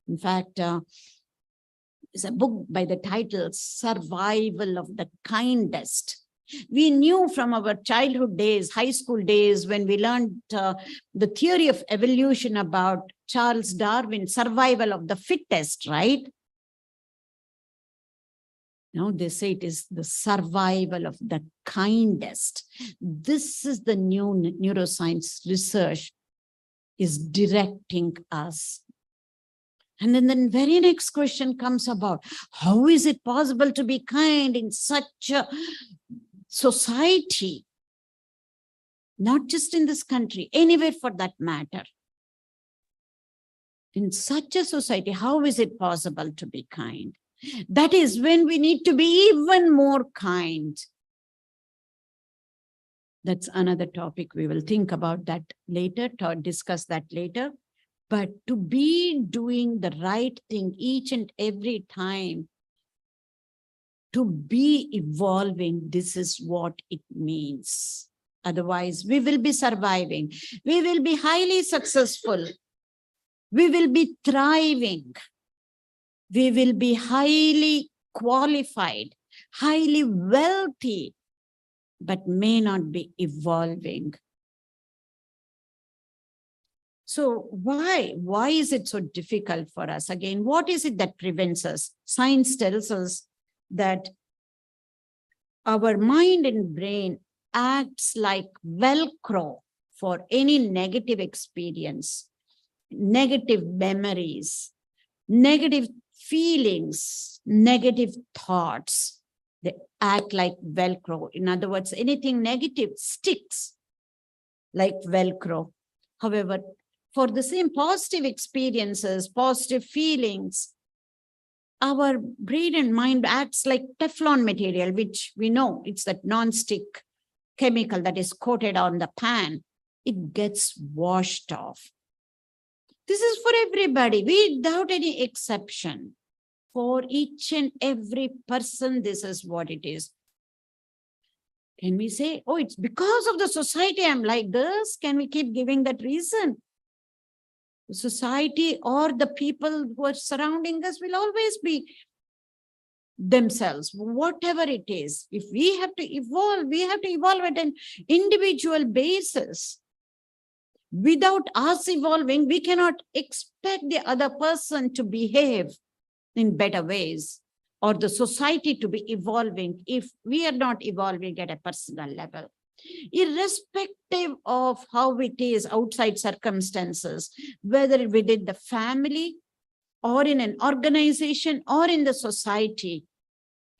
In fact, there's a book by the title Survival of the Kindest. We knew from our childhood days, high school days, when we learned the theory of evolution about Charles Darwin, survival of the fittest, right? Now they say it is the survival of the kindest. This is the new neuroscience research is directing us. And then the very next question comes about, how is it possible to be kind in such a society? Not just in this country, anywhere for that matter. In such a society, how is it possible to be kind? That is when we need to be even more kind. That's another topic. We will think about that later, or discuss that later. But to be doing the right thing each and every time, to be evolving, this is what it means. Otherwise, we will be surviving. We will be highly successful. We will be thriving. We will be highly qualified, highly wealthy, but may not be evolving. So why? Why is it so difficult for us? Again, what is it that prevents us? Science tells us that our mind and brain acts like Velcro for any negative experience, negative memories, negative feelings, negative thoughts. They act like Velcro. In other words, anything negative sticks like Velcro. However, for the same positive experiences, positive feelings, our brain and mind acts like Teflon material, which we know it's that non-stick chemical that is coated on the pan. It gets washed off. This is for everybody, without any exception. For each and every person, this is what it is. Can we say, oh, it's because of the society I'm like this? Can we keep giving that reason? The society or the people who are surrounding us will always be themselves, whatever it is. If we have to evolve at an individual basis. Without us evolving, we cannot expect the other person to behave in better ways or the society to be evolving if we are not evolving at a personal level. Irrespective of how it is outside circumstances, whether within the family or in an organization or in the society,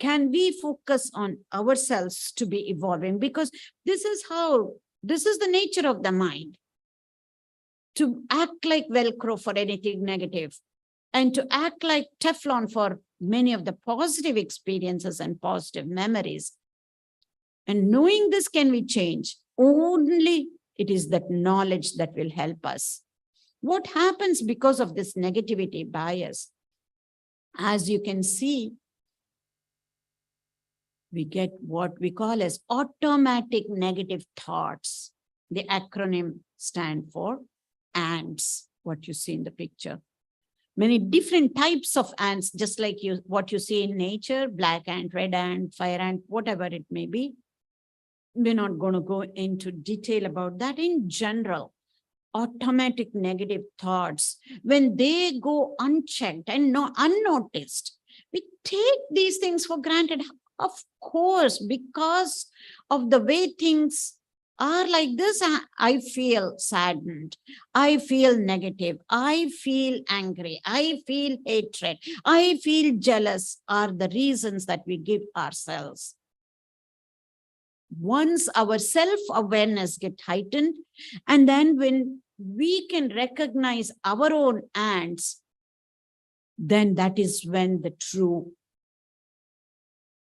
can we focus on ourselves to be evolving? Because this is the nature of the mind. to act like Velcro for anything negative, and to act like Teflon for many of the positive experiences and positive memories. And knowing this, can we change? Only it is that knowledge that will help us. What happens because of this negativity bias? As you can see, we get what we call as automatic negative thoughts. The acronym stands for ANTs, what you see in the picture. Many different types of ants, just like what you see in nature, black ant, red ant, fire ant, whatever it may be. We're not going to go into detail about that. In general, automatic negative thoughts, when they go unchecked and unnoticed, we take these things for granted. Of course, because of the way things are like this, I feel saddened, I feel negative, I feel angry, I feel hatred, I feel jealous, are the reasons that we give ourselves. Once our self-awareness gets heightened, and then when we can recognize our own ants, then that is when the true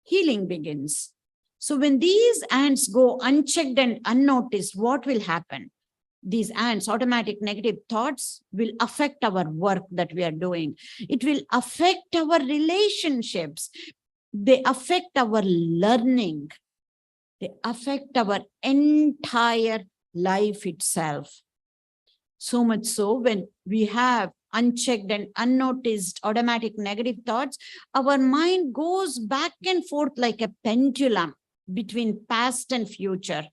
healing begins. So when these ants go unchecked and unnoticed, what will happen? These ants, automatic negative thoughts, will affect our work that we are doing. It will affect our relationships. They affect our learning. They affect our entire life itself. So much so, when we have unchecked and unnoticed automatic negative thoughts, our mind goes back and forth like a pendulum between past and future.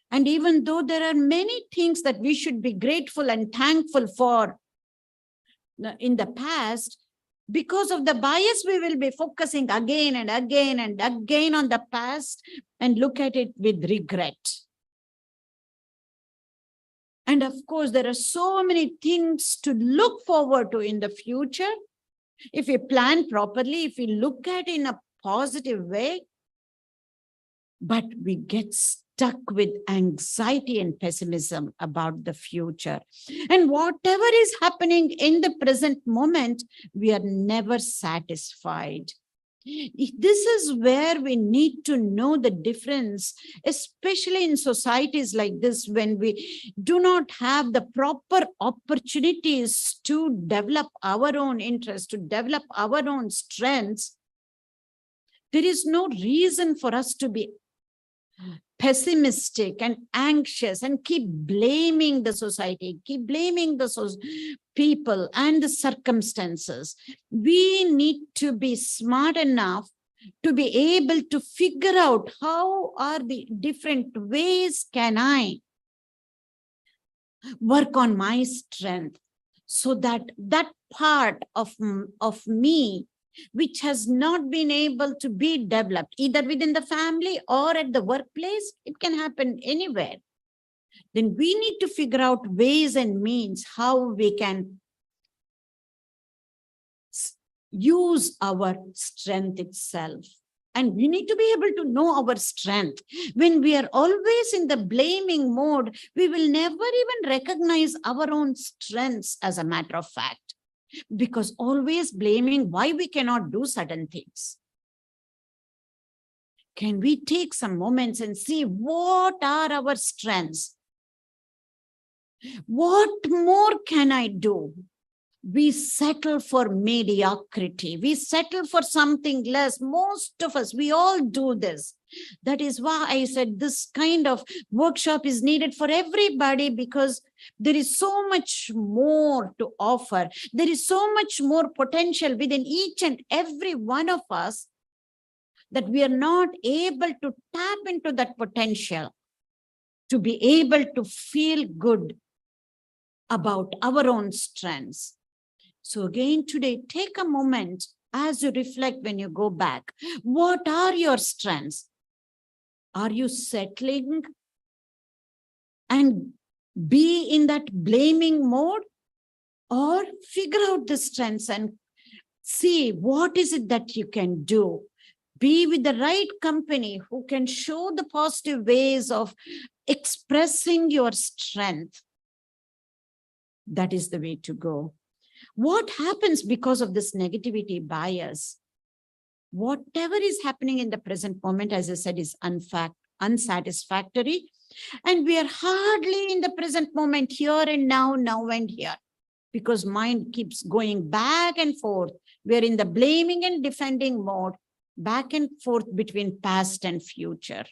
And even though there are many things that we should be grateful and thankful for in the past, because of the bias, we will be focusing again and again and again on the past and look at it with regret. And of course, there are so many things to look forward to in the future. If we plan properly, if we look at it in a positive way, but we get stuck with anxiety and pessimism about the future. And whatever is happening in the present moment, we are never satisfied. This is where we need to know the difference, especially in societies like this, when we do not have the proper opportunities to develop our own interests, to develop our own strengths. There is no reason for us to be pessimistic and anxious and keep blaming the society, keep blaming the people and the circumstances. We need to be smart enough to be able to figure out how are the different ways can I work on my strength, so that that part of me which has not been able to be developed either within the family or at the workplace, it can happen anywhere. Then we need to figure out ways and means how we can use our strength itself. And we need to be able to know our strength. When we are always in the blaming mode, we will never even recognize our own strengths, as a matter of fact. Because always blaming why we cannot do certain things. Can we take some moments and see what are our strengths? What more can I do? We settle for mediocrity. We settle for something less. Most of us, we all do this. That is why I said this kind of workshop is needed for everybody, because there is so much more to offer. There is so much more potential within each and every one of us that we are not able to tap into that potential to be able to feel good about our own strengths. So again, today, take a moment as you reflect when you go back. What are your strengths? Are you settling and be in that blaming mode? Or figure out the strengths and see what is it that you can do. Be with the right company who can show the positive ways of expressing your strength. That is the way to go. What happens because of this negativity bias? Whatever is happening in the present moment, as I said, is unsatisfactory. And we are hardly in the present moment, here and now, now and here, because mind keeps going back and forth. We're in the blaming and defending mode, back and forth between past and future.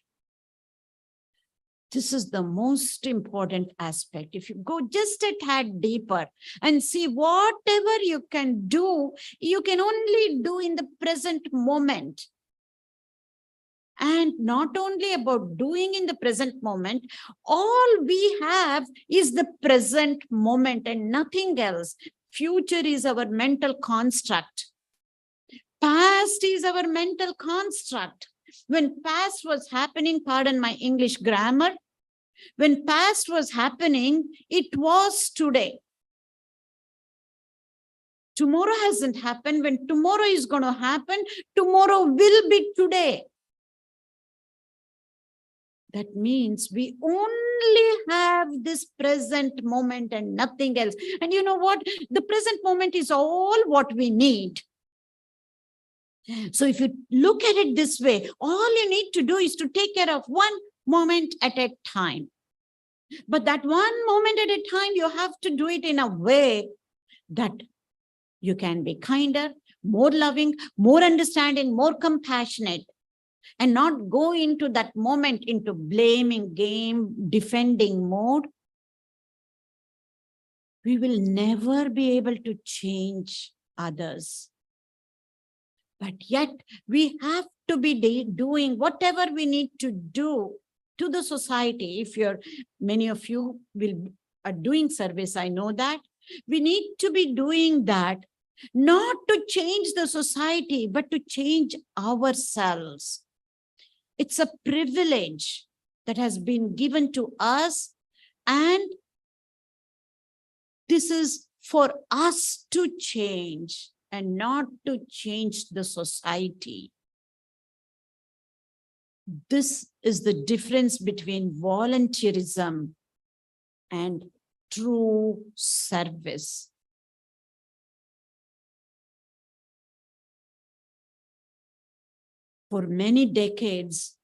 This is the most important aspect. If you go just a tad deeper and see whatever you can do, you can only do in the present moment. And not only about doing in the present moment, all we have is the present moment and nothing else. Future is our mental construct. Past is our mental construct. When past was happening, pardon my English grammar, when past was happening, it was today. Tomorrow hasn't happened. When tomorrow is going to happen, tomorrow will be today. That means we only have this present moment and nothing else. And you know what? The present moment is all what we need. So if you look at it this way, all you need to do is to take care of one moment at a time. But that one moment at a time, you have to do it in a way that you can be kinder, more loving, more understanding, more compassionate, and not go into that moment into blaming game, defending mode. We will never be able to change others. But yet we have to be doing whatever we need to do to the society. If many of you are doing service, I know that. We need to be doing that, not to change the society, but to change ourselves. It's a privilege that has been given to us, and this is for us to change and not to change the society. This is the difference between volunteerism and true service. For many decades,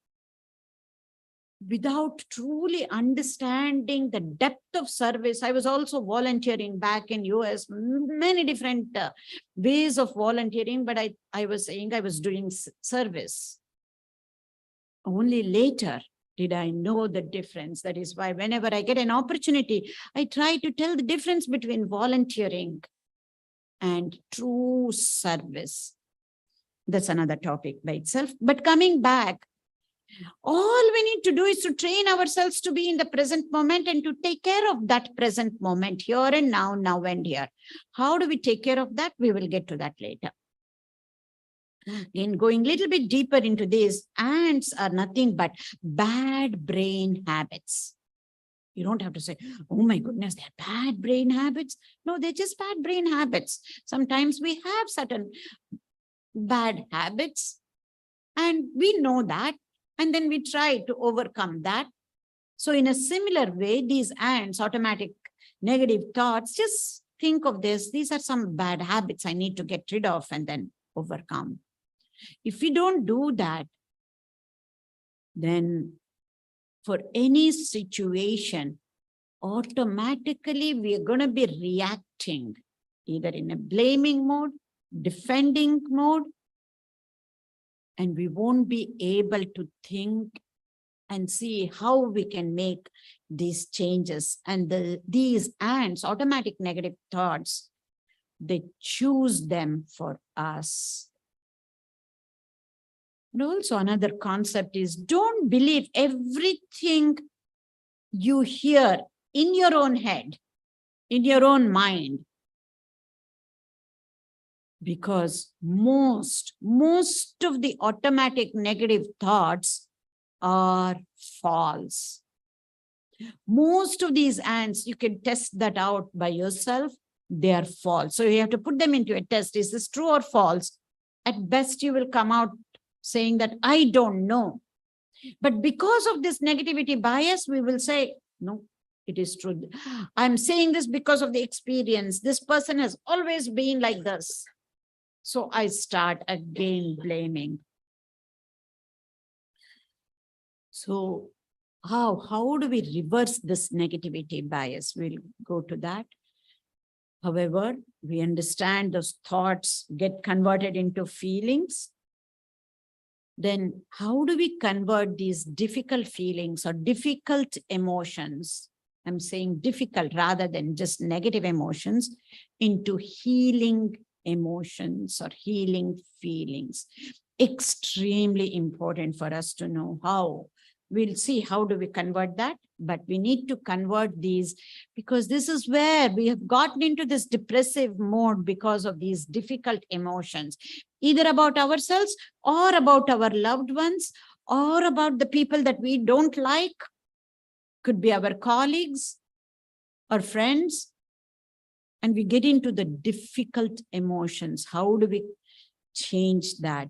without truly understanding the depth of service, I was also volunteering back in US, many different ways of volunteering, but I was saying I was doing service. Only later did I know the difference. That is why whenever I get an opportunity, I try to tell the difference between volunteering and true service. That's another topic by itself. But coming back, all we need to do is to train ourselves to be in the present moment and to take care of that present moment, here and now, now and here. How do we take care of that? We will get to that later. Again, going a little bit deeper into this, ants are nothing but bad brain habits. You don't have to say, oh my goodness, they're bad brain habits. No, they're just bad brain habits. Sometimes we have certain bad habits and we know that, and then we try to overcome that. So in a similar way, these ants, automatic negative thoughts, just think of this. These are some bad habits I need to get rid of and then overcome. If we don't do that, then for any situation, automatically we are going to be reacting either in a blaming mode, defending mode, and we won't be able to think and see how we can make these changes. And these ants, automatic negative thoughts, they choose them for us. And also another concept is, don't believe everything you hear in your own head, in your own mind. Because most of the automatic negative thoughts are false. Most of these ants, you can test that out by yourself, they are false. So you have to put them into a test. Is this true or false? At best, you will come out saying that I don't know. But because of this negativity bias, we will say, no, It is true. I'm saying this because of the experience. This person has always been like this. So I start again blaming. So how do we reverse this negativity bias? We'll go to that. However, we understand those thoughts get converted into feelings. Then how do we convert these difficult feelings or difficult emotions? I'm saying difficult rather than just negative emotions into healing emotions or healing feelings. Extremely important for us to know how. We'll see how do we convert that, but we need to convert these because this is where we have gotten into this depressive mode because of these difficult emotions, either about ourselves or about our loved ones or about the people that we don't like. Could be our colleagues or friends. And we get into the difficult emotions. How do we change that?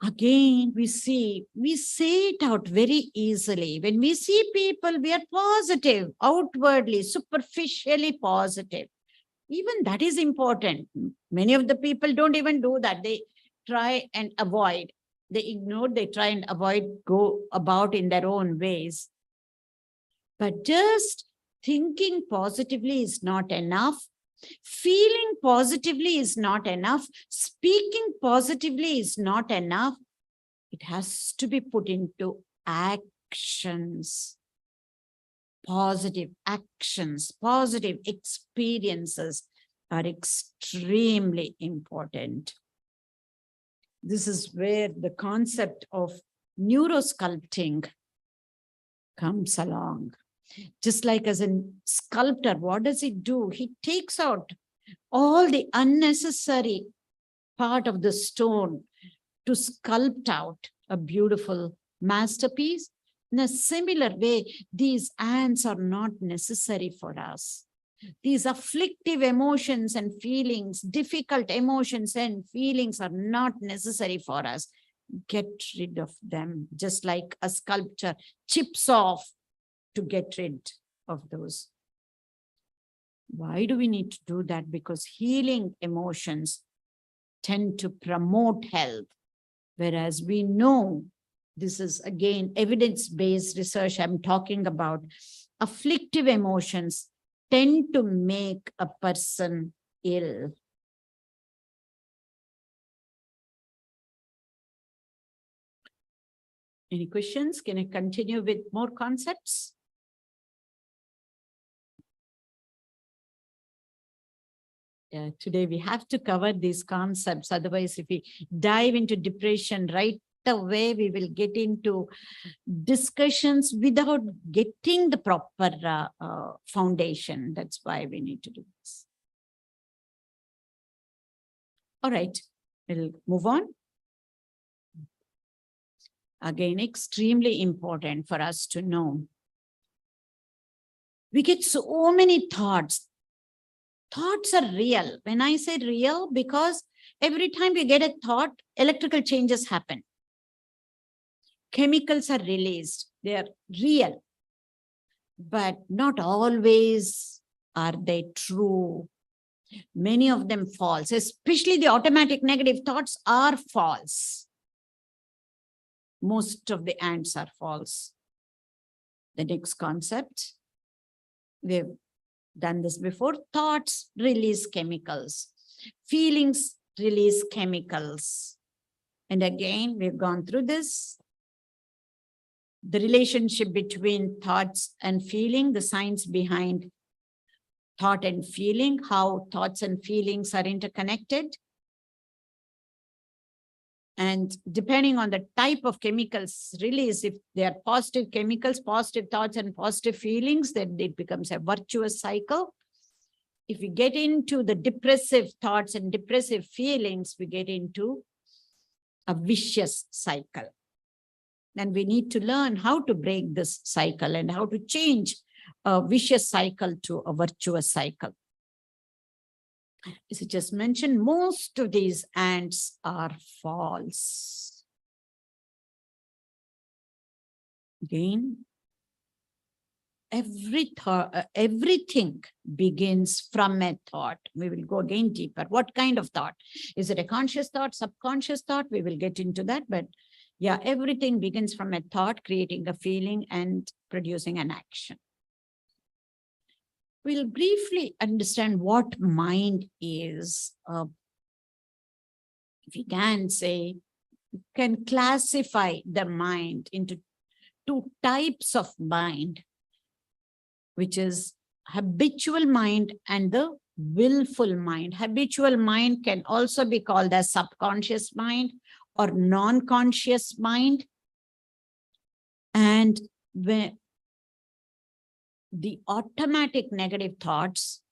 Again, we say it out very easily. When we see people, we are positive, outwardly, superficially positive. Even that is important. Many of the people don't even do that. They try and avoid. They ignore, they try and avoid, go about in their own ways. But just thinking positively is not enough. Feeling positively is not enough. Speaking positively is not enough. It has to be put into actions. Positive actions, positive experiences are extremely important. This is where the concept of neurosculpting comes along. Just like as a sculptor, what does he do? He takes out all the unnecessary part of the stone to sculpt out a beautiful masterpiece. In a similar way, these ants are not necessary for us. These afflictive emotions and feelings, difficult emotions and feelings are not necessary for us. Get rid of them, just like a sculptor chips off to get rid of those. Why do we need to do that? Because healing emotions tend to promote health, whereas we know, this is again evidence-based research I'm talking about, afflictive emotions tend to make a person ill. Any questions? Can I continue with more concepts? Yeah, today we have to cover these concepts. Otherwise, if we dive into depression right away, we will get into discussions without getting the proper foundation. That's why we need to do this. All right, we'll move on. Again, extremely important for us to know. We get so many thoughts. Thoughts are real. When I say real, because every time we get a thought, electrical changes happen. Chemicals are released. They are real. But not always are they true. Many of them false, especially the automatic negative thoughts are false. Most of the ants are false. The next concept, we've done this before. Thoughts release chemicals. Feelings release chemicals. And again, we've gone through this. The relationship between thoughts and feeling, the science behind thought and feeling, how thoughts and feelings are interconnected. And depending on the type of chemicals released, if they are positive chemicals, positive thoughts and positive feelings, then it becomes a virtuous cycle. If we get into the depressive thoughts and depressive feelings, we get into a vicious cycle. And we need to learn how to break this cycle and how to change a vicious cycle to a virtuous cycle. As I just mentioned, most of these ants are false. Again, everything begins from a thought. We will go again deeper. What kind of thought? Is it a conscious thought, subconscious thought? We will get into that. But yeah, everything begins from a thought, creating a feeling and producing an action. We'll briefly understand what mind is. If we can say, we can classify the mind into two types of mind, which is habitual mind and the willful mind. Habitual mind can also be called as subconscious mind or non-conscious mind. And when the automatic negative thoughts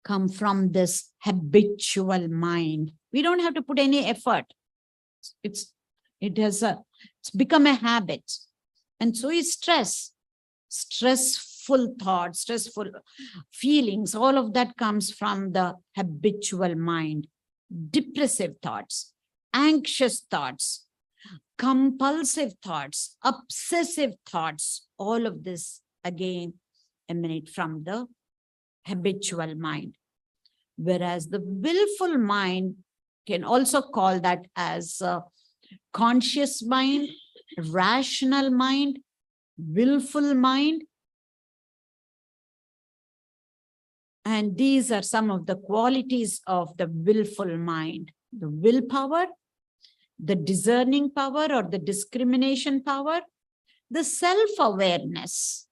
come from this habitual mind. We don't have to put any effort. It's become a habit. And so is stress. Stressful thoughts, stressful feelings, all of that comes from the habitual mind. Depressive thoughts, anxious thoughts, compulsive thoughts, obsessive thoughts, all of this again emanate from the habitual mind. Whereas the willful mind can also call that as conscious mind, rational mind, willful mind. And these are some of the qualities of the willful mind: the willpower, the discerning power or the discrimination power, the self-awareness,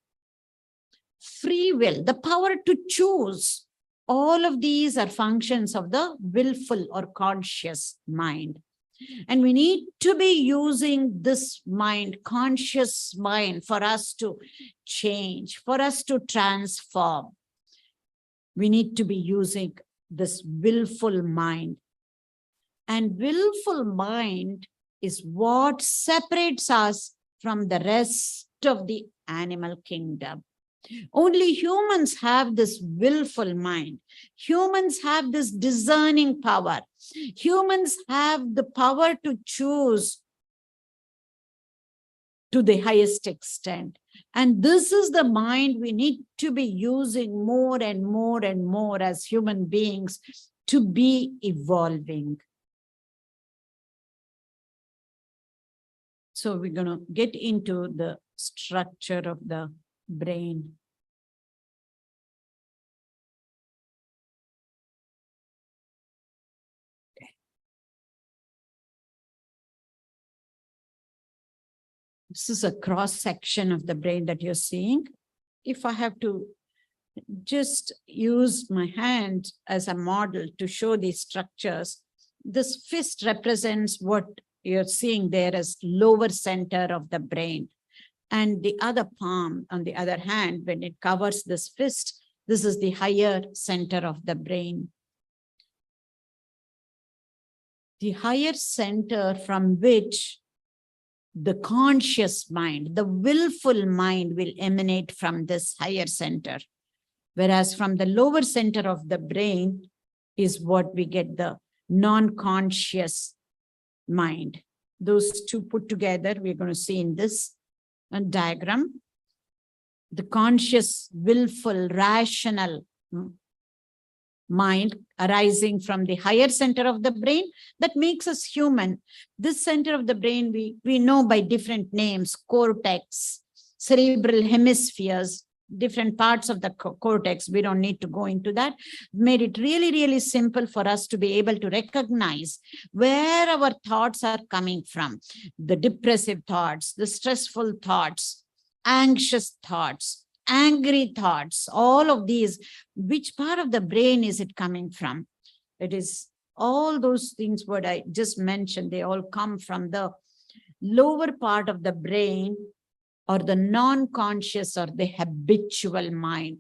free will, the power to choose. All of these are functions of the willful or conscious mind. And we need to be using this mind, conscious mind, for us to change, for us to transform. We need to be using this willful mind. And willful mind is what separates us from the rest of the animal kingdom. Only humans have this willful mind. Humans have this discerning power. Humans have the power to choose to the highest extent. And this is the mind we need to be using more and more and more as human beings to be evolving. So we're going to get into the structure of the brain. Okay. This is a cross section of the brain that you're seeing. If I have to just use my hand as a model to show these structures, this fist represents what you're seeing there as lower center of the brain. And the other palm, on the other hand, when it covers this fist, this is the higher center of the brain. The higher center from which the conscious mind, the willful mind will emanate from this higher center. Whereas from the lower center of the brain is what we get the non-conscious mind. Those two put together, we're going to see in this diagram. The conscious, willful, rational mind arising from the higher center of the brain that makes us human. This center of the brain we know by different names: cortex, cerebral hemispheres, different parts of the cortex. We don't need to go into that. Made it really, really simple for us to be able to recognize where our thoughts are coming from. The depressive thoughts, the stressful thoughts, anxious thoughts, angry thoughts, all of these, which part of the brain is it coming from? It is all those things what I just mentioned, they all come from the lower part of the brain, or the non-conscious or the habitual mind.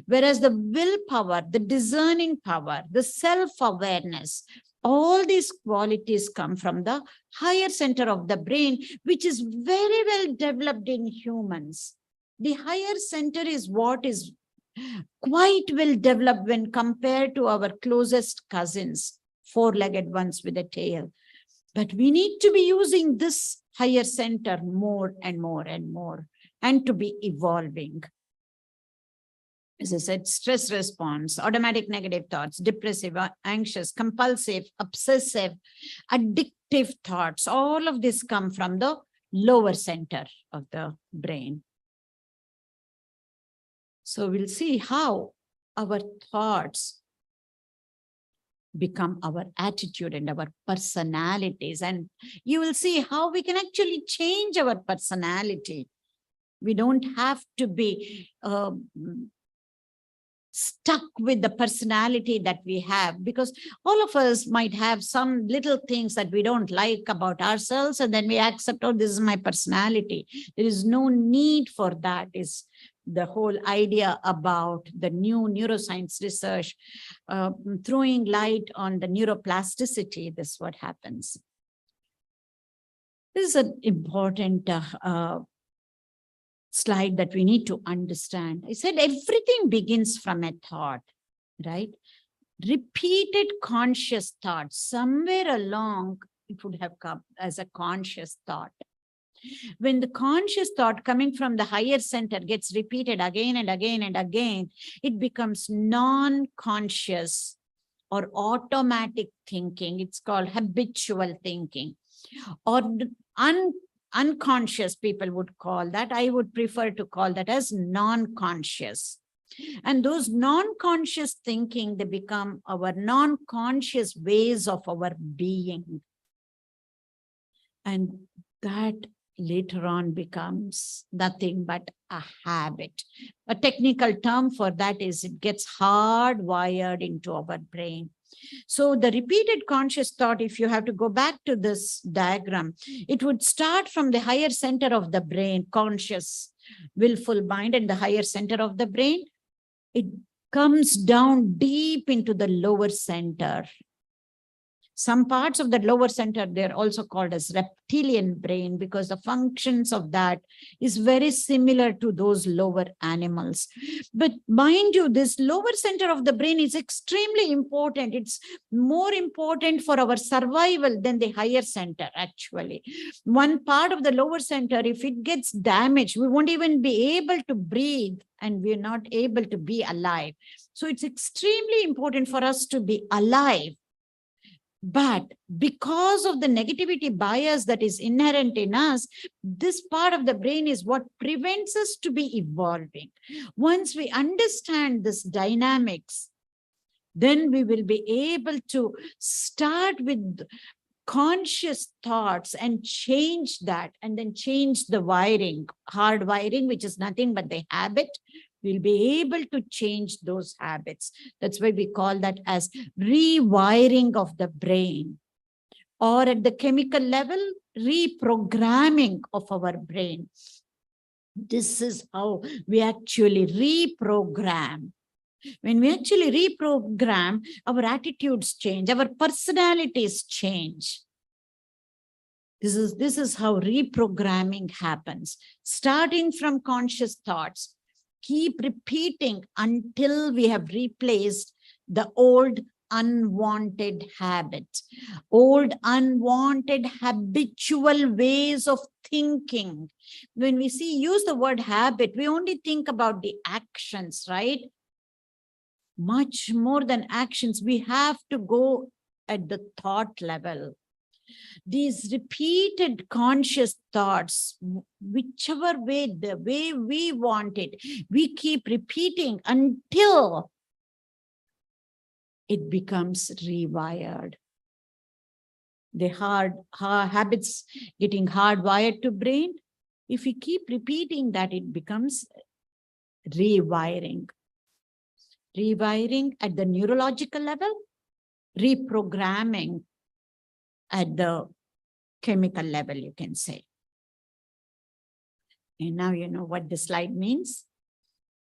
Whereas the willpower, the discerning power, the self-awareness, all these qualities come from the higher center of the brain, which is very well developed in humans. The higher center is what is quite well developed when compared to our closest cousins, four-legged ones with a tail. But we need to be using this higher center more and more and more, and to be evolving. as I said, stress response, automatic negative thoughts, depressive, anxious, compulsive, obsessive, addictive thoughts, all of this come from the lower center of the brain. So we'll see how our thoughts become our attitude and our personalities. And you will see how we can actually change our personality. We don't have to be stuck with the personality that we have, because all of us might have some little things that we don't like about ourselves, and then we accept, oh, this is my personality. There is no need for that. Is the whole idea about the new neuroscience research throwing light on the neuroplasticity. This is what happens. This is an important slide that we need to understand. I said everything begins from a thought, right? Repeated conscious thoughts. Somewhere along, it would have come as a conscious thought. When the conscious thought coming from the higher center gets repeated again and again and again, it becomes non-conscious or automatic thinking. It's called habitual thinking, or unconscious people would call that. I would prefer to call that as non-conscious. And those non-conscious thinking, they become our non-conscious ways of our being. And that later on becomes nothing but a habit. A technical term for that is it gets hardwired into our brain. So the repeated conscious thought, if you have to go back to this diagram, it would start from the higher center of the brain, conscious, willful mind, and the higher center of the brain. It comes down deep into the lower center. Some parts of the lower center, they're also called as reptilian brain, because the functions of that is very similar to those lower animals. But mind you, this lower center of the brain is extremely important. It's more important for our survival than the higher center, actually. One part of the lower center, if it gets damaged, we won't even be able to breathe, and we're not able to be alive. So it's extremely important for us to be alive. But because of the negativity bias that is inherent in us, this part of the brain is what prevents us to be evolving. Once we understand this dynamics, then we will be able to start with conscious thoughts and change that, and then change the wiring, hard wiring, which is nothing but the habit. We'll be able to change those habits. That's why we call that as rewiring of the brain, or at the chemical level, reprogramming of our brain. This is how we actually reprogram. When we actually reprogram, our attitudes change, our personalities change. This is how reprogramming happens, starting from conscious thoughts. Keep repeating until we have replaced the old unwanted habits, old unwanted habitual ways of thinking. When we use the word habit, we only think about the actions, right? Much more than actions, we have to go at the thought level. These repeated conscious thoughts, whichever way, the way we want it, we keep repeating until it becomes rewired. The hard habits getting hardwired to brain. If we keep repeating that, it becomes rewiring. Rewiring at the neurological level, reprogramming at the chemical level, you can say. And now you know what this slide means.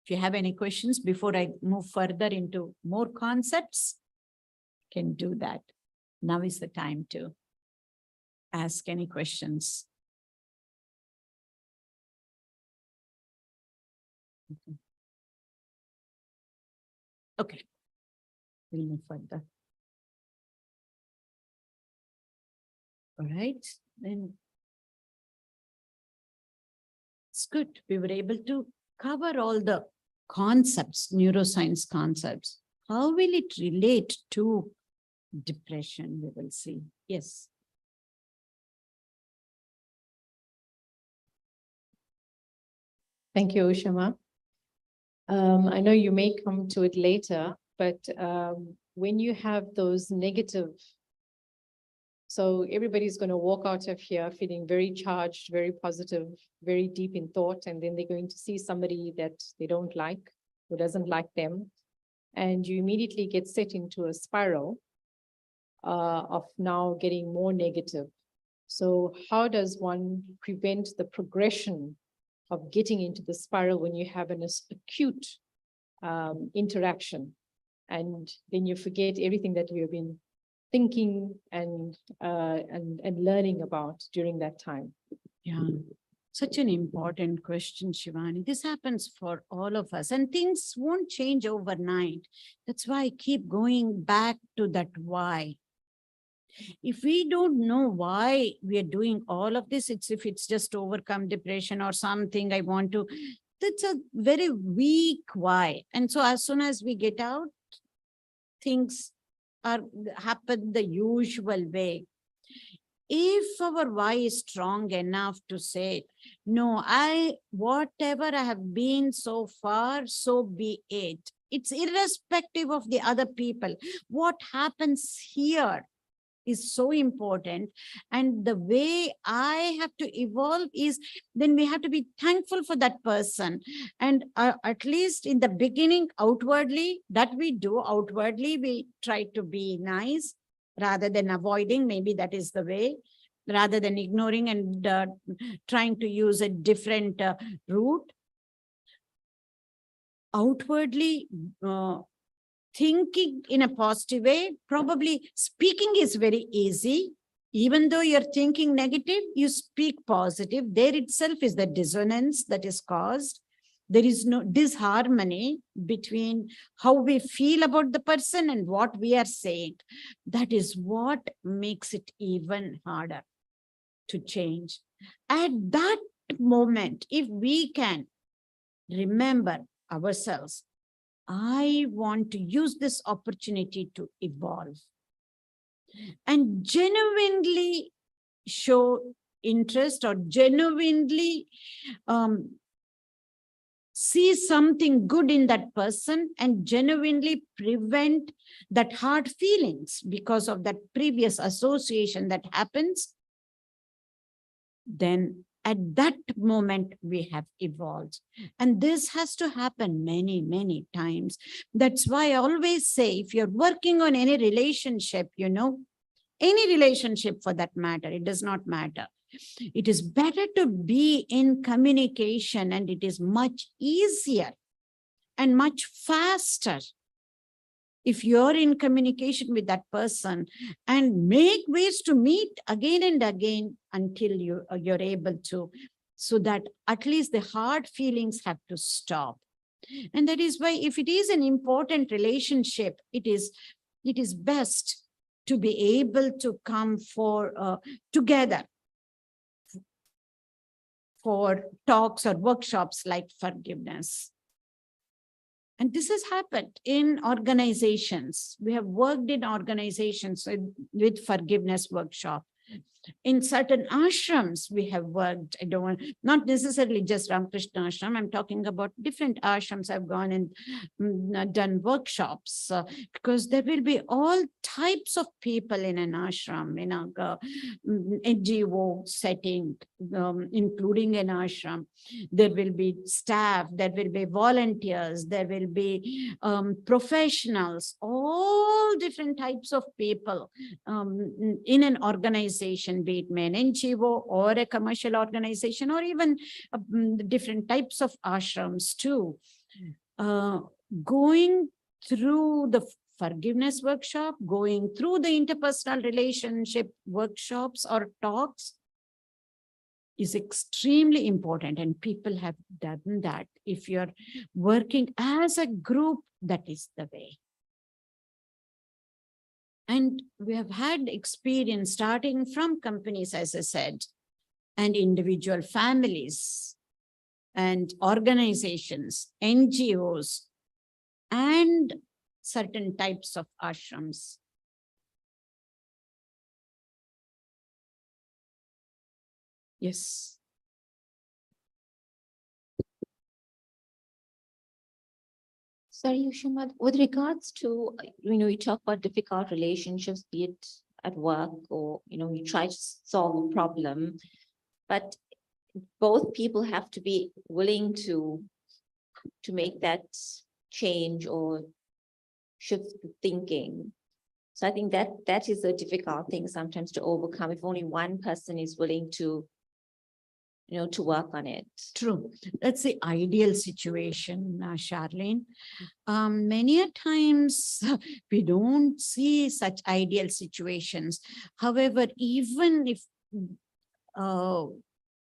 If you have any questions before I move further into more concepts, can do that. Now is the time to ask any questions. Okay, we'll move further. All right, then it's good. We were able to cover all the concepts, neuroscience concepts, how will it relate to depression? We will see. Yes. Thank you, Ushama. I know you may come to it later, but when you have those negative, so everybody's going to walk out of here feeling very charged, very positive, very deep in thought, and then they're going to see somebody that they don't like, who doesn't like them, and you immediately get set into a spiral of now getting more negative. So how does one prevent the progression of getting into the spiral when you have an acute interaction, and then you forget everything that you've been thinking and learning about during that time? Yeah, such an important question, Shivani. This happens for all of us, and things won't change overnight. That's why I keep going back to that why. If we don't know why we are doing all of this, if it's just to overcome depression or something, I want to, that's a very weak why. And so as soon as we get out, things happen the usual way. If our why is strong enough to say, no, whatever I have been so far, so be it. It's irrespective of the other people. What happens here is so important. And the way I have to evolve is, then we have to be thankful for that person. And at least in the beginning, outwardly, that we do, outwardly, we try to be nice rather than avoiding. Maybe that is the way, rather than ignoring and trying to use a different route. Outwardly, thinking in a positive way, probably speaking is very easy. Even though you're thinking negative, you speak positive. There itself is the dissonance that is caused. There is no disharmony between how we feel about the person and what we are saying. That is what makes it even harder to change. At that moment, if we can remember ourselves, I want to use this opportunity to evolve, and genuinely show interest or genuinely see something good in that person and genuinely prevent that hard feelings because of that previous association that happens, then at that moment, we have evolved. And this has to happen many, many times. That's why I always say, if you're working on any relationship, any relationship for that matter, it does not matter. It is better to be in communication, and it is much easier and much faster if you're in communication with that person and make ways to meet again and again until you're able to, so that at least the hard feelings have to stop. And that is why, if it is an important relationship, it is best to be able to come for together for talks or workshops like forgiveness. And this has happened in organizations. We have worked in organizations with forgiveness workshop. In certain ashrams, we have worked. I don't want, not necessarily just Ramakrishna ashram. I'm talking about different ashrams. I've gone and done workshops because there will be all types of people in an ashram, in a NGO setting, including an ashram. There will be staff, there will be volunteers, there will be professionals, all different types of people in an organization, be it an NGO or a commercial organization, or even different types of ashrams too. Going through the forgiveness workshop, going through the interpersonal relationship workshops or talks is extremely important, and people have done that. If you're working as a group, that is the way. And we have had experience starting from companies, as I said, and individual families. and organizations, NGOs, and certain types of ashrams. Yes. Sorry, Usha, with regards to, you talk about difficult relationships, be it at work or, you try to solve a problem, but both people have to be willing to make that change or shift the thinking. So I think that is a difficult thing sometimes to overcome if only one person is willing to, to work on it. True. That's the ideal situation, Charlene. Many a times we don't see such ideal situations. However, even if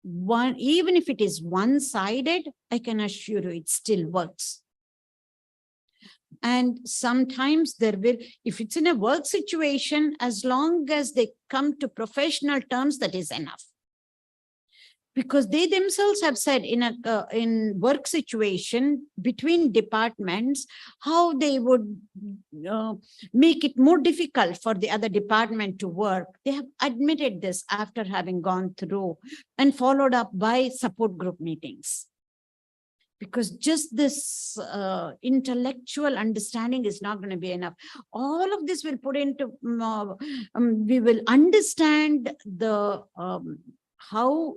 even if it is one-sided, I can assure you it still works. And sometimes there will, if it's in a work situation, as long as they come to professional terms, that is enough. Because they themselves have said in a work situation between departments, how they would make it more difficult for the other department to work. They have admitted this after having gone through and followed up by support group meetings. Because just this intellectual understanding is not going to be enough. All of this will put into, we will understand the how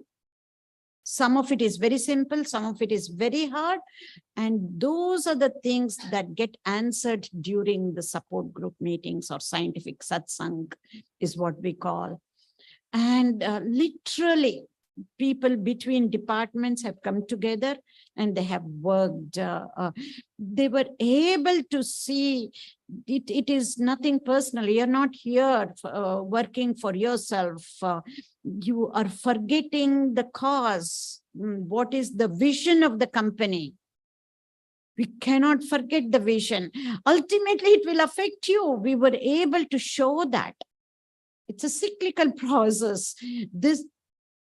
some of it is very simple, some of it is very hard. And those are the things that get answered during the support group meetings, or scientific satsang is what we call. And literally, people between departments have come together and they have worked. They were able to see it is nothing personal. You're not here working for yourself. You are forgetting the cause. What is the vision of the company? We cannot forget the vision. Ultimately, it will affect you. We were able to show that. It's a cyclical process.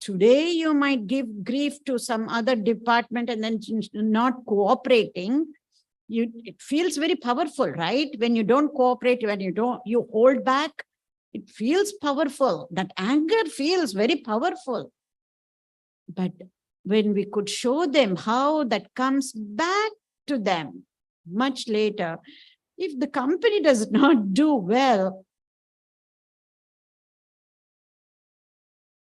Today, you might give grief to some other department and then not cooperating. It feels very powerful, right? When you don't cooperate, when you hold back, it feels powerful. That anger feels very powerful. But when we could show them how that comes back to them much later, if the company does not do well,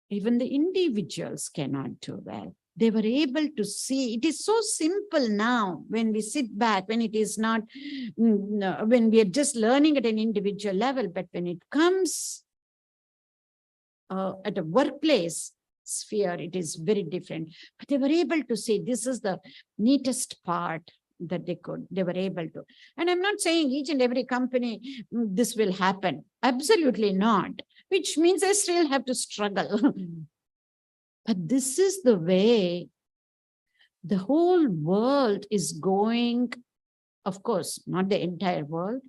even the individuals cannot do well. They were able to see. It is so simple now when we sit back, when it is not, when we are just learning at an individual level, but when it comes at a workplace sphere, it is very different. But they were able to see this is the neatest part that they were able to. And I'm not saying each and every company, this will happen. Absolutely not. Which means they still have to struggle. But this is the way the whole world is going. Of course, not the entire world.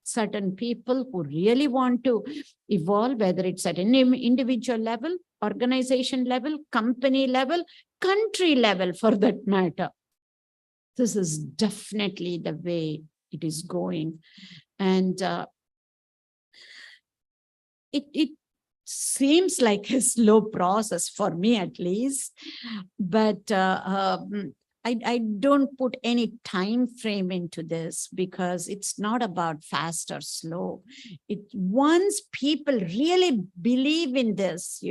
Certain people who really want to evolve, whether it's at an individual level, organization level, company level, country level for that matter. This is definitely the way it is going. And it seems like a slow process for me, at least, but I don't put any time frame into this because it's not about fast or slow. Once people really believe in this,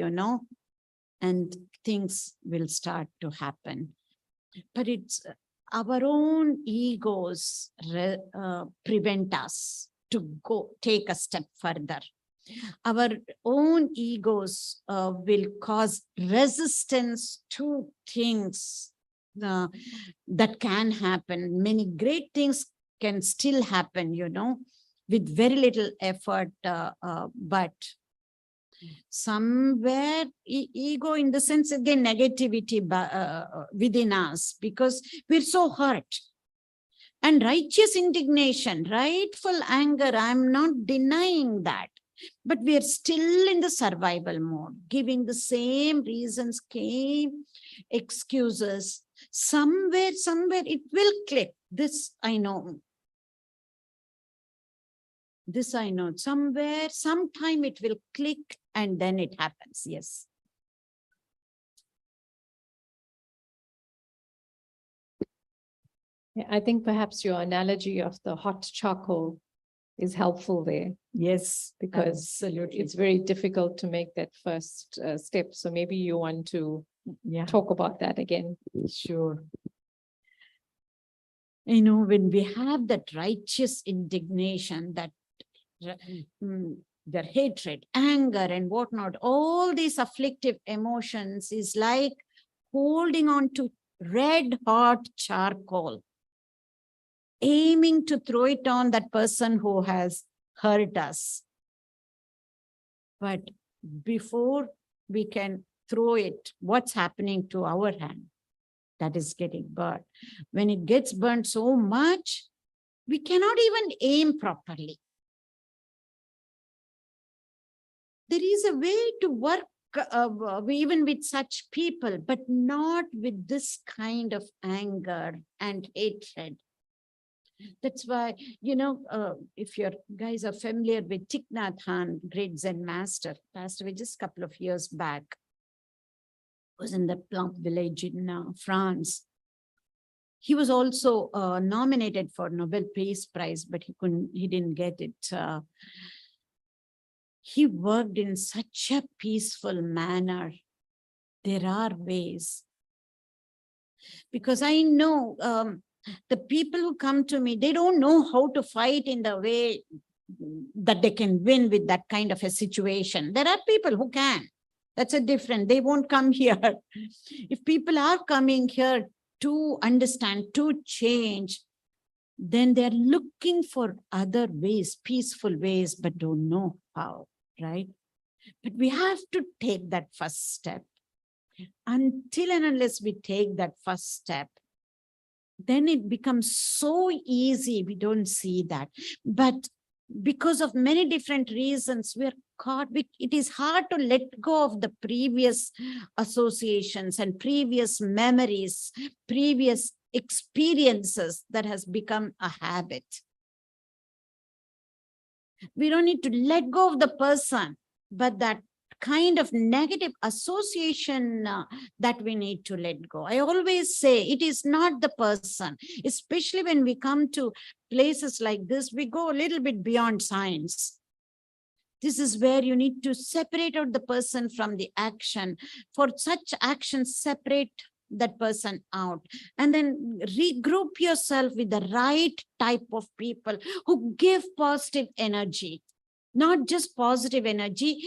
and things will start to happen. But it's our own egos prevent us to take a step further. Our own egos will cause resistance to things that can happen. Many great things can still happen, with very little effort, but somewhere ego, in the sense, again, negativity within us, because we're so hurt. And righteous indignation, rightful anger, I'm not denying that. But we are still in the survival mode, giving the same reasons, same excuses. Somewhere it will click. This I know. This I know. Somewhere, sometime it will click and then it happens. Yes. Yeah, I think perhaps your analogy of the hot charcoal is helpful there, Yes, because absolutely. it's very difficult to make that first step. So maybe you want to Yeah, talk about that again. sure. You know, when we have that righteous indignation, that their hatred, anger, and whatnot, all these afflictive emotions is like holding on to red hot charcoal, aiming to throw it on that person who has hurt us. But before we can throw it, what's happening to our hand? That is getting burnt. When it gets burnt so much, we cannot even aim properly. There is a way to work even with such people, but not with this kind of anger and hatred. That's why, you know, if you guys are familiar with Thich Nhat Hanh, great Zen master, passed away just a couple of years back, was in the Plump village in France. He was also nominated for Nobel Peace Prize, but he didn't get it. He worked in such a peaceful manner. There are ways. Because I know the people who come to me, they don't know how to fight in the way that they can win with that kind of a situation. There are people who can. That's a different, they won't come here. If people are coming here to understand, to change, then they're looking for other ways, peaceful ways, but don't know how, right? But we have to take that first step. Until and unless we take that first step, then it becomes so easy. We don't see that. But because of many different reasons, we're caught. It is hard to let go of the previous associations and previous memories, previous experiences that has become a habit. We don't need to let go of the person, but that kind of negative association that we need to let go. I always say it is not the person, especially when we come to places like this, we go a little bit beyond science. This is where you need to separate out the person from the action. For such actions, separate that person out and then regroup yourself with the right type of people who give positive energy. Not just positive energy,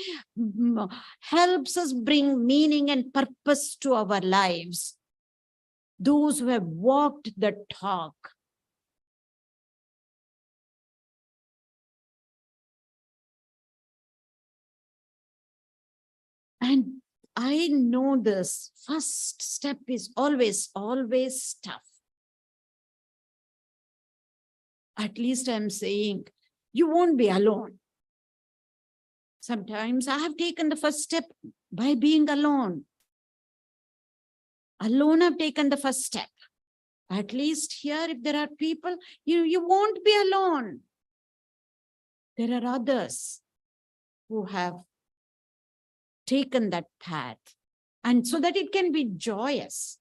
helps us bring meaning and purpose to our lives. Those who have walked the talk. And I know this first step is always tough. At least I'm saying you won't be alone. Sometimes I have taken the first step by being alone. Alone, I've taken the first step. At least here, if there are people, you won't be alone. There are others who have taken that path, and so that it can be joyous.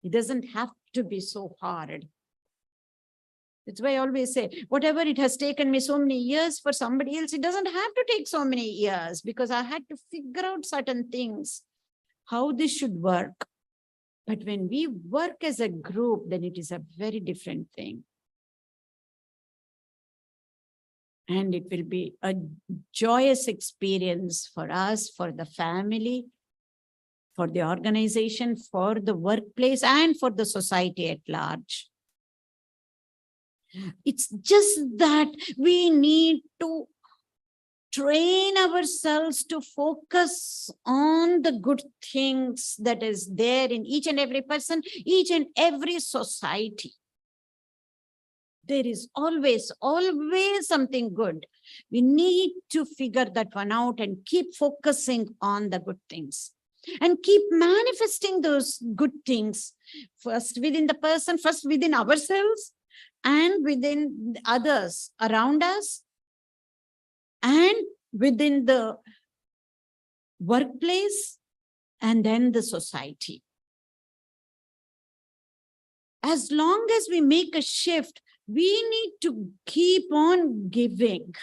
It doesn't have to be so hard. That's why I always say, whatever it has taken me so many years, for somebody else, it doesn't have to take so many years, because I had to figure out certain things, how this should work. But when we work as a group, then it is a very different thing. And it will be a joyous experience for us, for the family, for the organization, for the workplace, and for the society at large. It's just that we need to train ourselves to focus on the good things that is there in each and every person, each and every society. There is always something good. We need to figure that one out and keep focusing on the good things and keep manifesting those good things first within the person, first within ourselves and within others around us and within the workplace and then the society. As long as we make a shift, we need to keep on giving.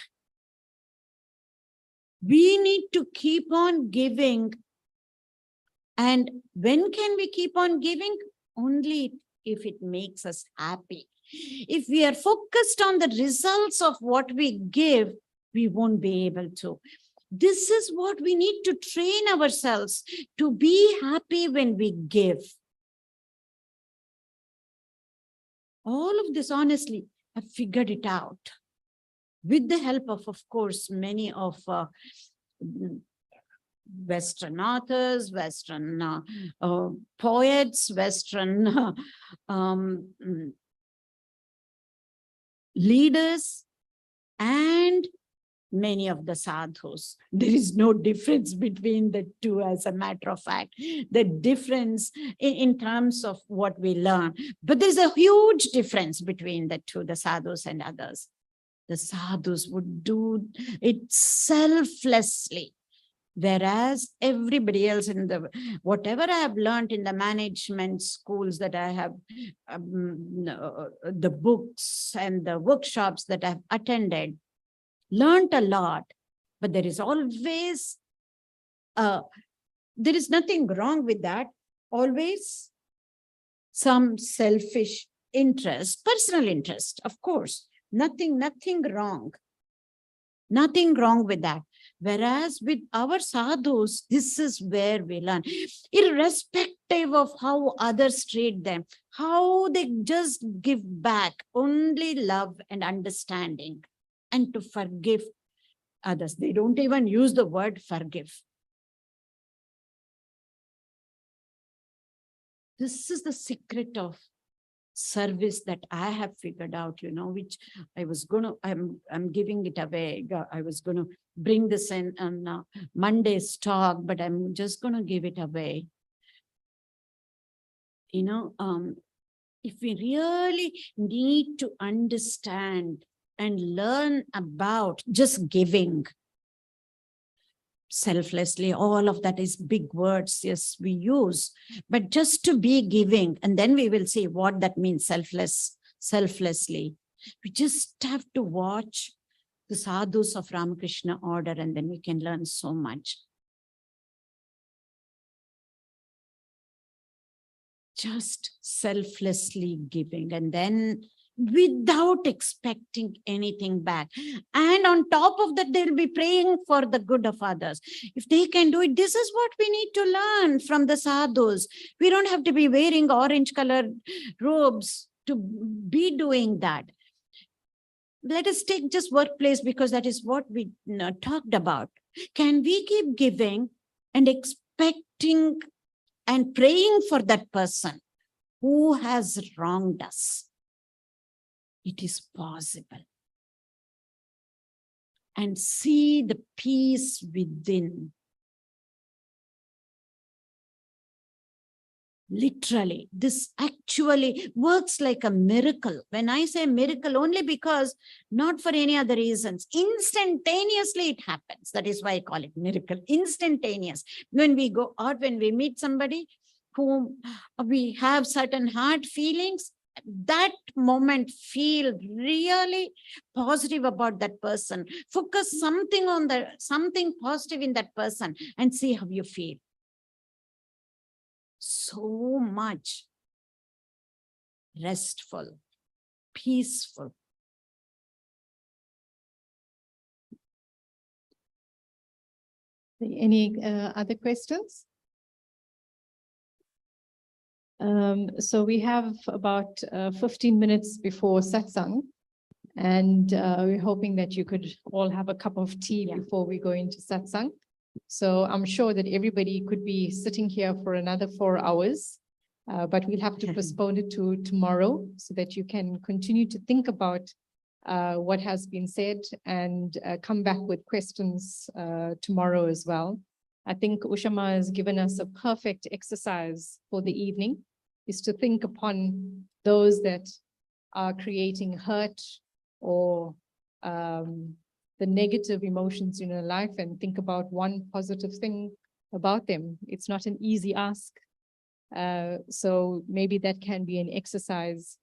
We need to keep on giving. And when can we keep on giving? Only if it makes us happy. If we are focused on the results of what we give, we won't be able to. This is what we need to train ourselves to be happy when we give. All of this, honestly, I figured it out with the help of course, many of Western authors, Western poets, Western leaders, and many of the sadhus. There is no difference between the two, as a matter of fact. The difference in terms of what we learn. But there's a huge difference between the two, the sadhus and others. The sadhus would do it selflessly, whereas everybody else in the, whatever I have learned in the management schools that I have, the books and the workshops that I've attended, learned a lot, but there is always, there is nothing wrong with that. Always some selfish interest, personal interest, of course, nothing wrong. Nothing wrong with that. Whereas with our sadhus, this is where we learn, irrespective of how others treat them, how they just give back only love and understanding and to forgive others. They don't even use the word forgive. This is the secret of service that I have figured out, which I was I'm giving it away. I was going to bring this in on Monday's talk, but I'm just going to give it away. If we really need to understand and learn about just giving selflessly, all of that is big words, yes, we use, but just to be giving, and then we will see what that means, selflessly. We just have to watch the sadhus of Ramakrishna order, and then we can learn so much. Just selflessly giving, and then without expecting anything back. And on top of that, they'll be praying for the good of others. If they can do it, this is what we need to learn from the sadhus. We don't have to be wearing orange colored robes to be doing that. Let us take just workplace, because that is what we talked about. Can we keep giving and expecting and praying for that person who has wronged us? It is possible. And see the peace within. Literally, this actually works like a miracle. When I say miracle, only because, not for any other reasons, instantaneously it happens. That is why I call it miracle, instantaneous. When we go out, when we meet somebody whom we have certain hard feelings, that moment feel really positive about that person. Focus something on something positive in that person and see how you feel. So much restful, peaceful. Any other questions? So we have about 15 minutes before satsang, and we're hoping that you could all have a cup of tea before we go into satsang. So I'm sure that everybody could be sitting here for another 4 hours. But we'll have to postpone it to tomorrow so that you can continue to think about what has been said and come back with questions tomorrow as well. I think Ushama has given us a perfect exercise for the evening, is to think upon those that are creating hurt or the negative emotions in your life and think about one positive thing about them. It's not an easy ask. So maybe that can be an exercise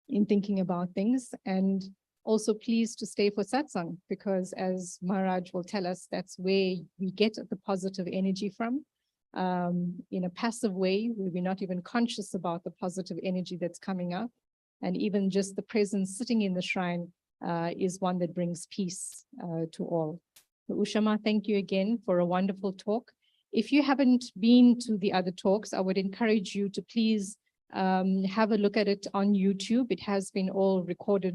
in thinking about things. And also please to stay for satsang, because as Maharaj will tell us, that's where we get the positive energy from. In a passive way, where we're not even conscious about the positive energy that's coming up. And even just the presence sitting in the shrine is one that brings peace to all. So Ushama, thank you again for a wonderful talk. If you haven't been to the other talks, I would encourage you to please have a look at it on YouTube. It has been all recorded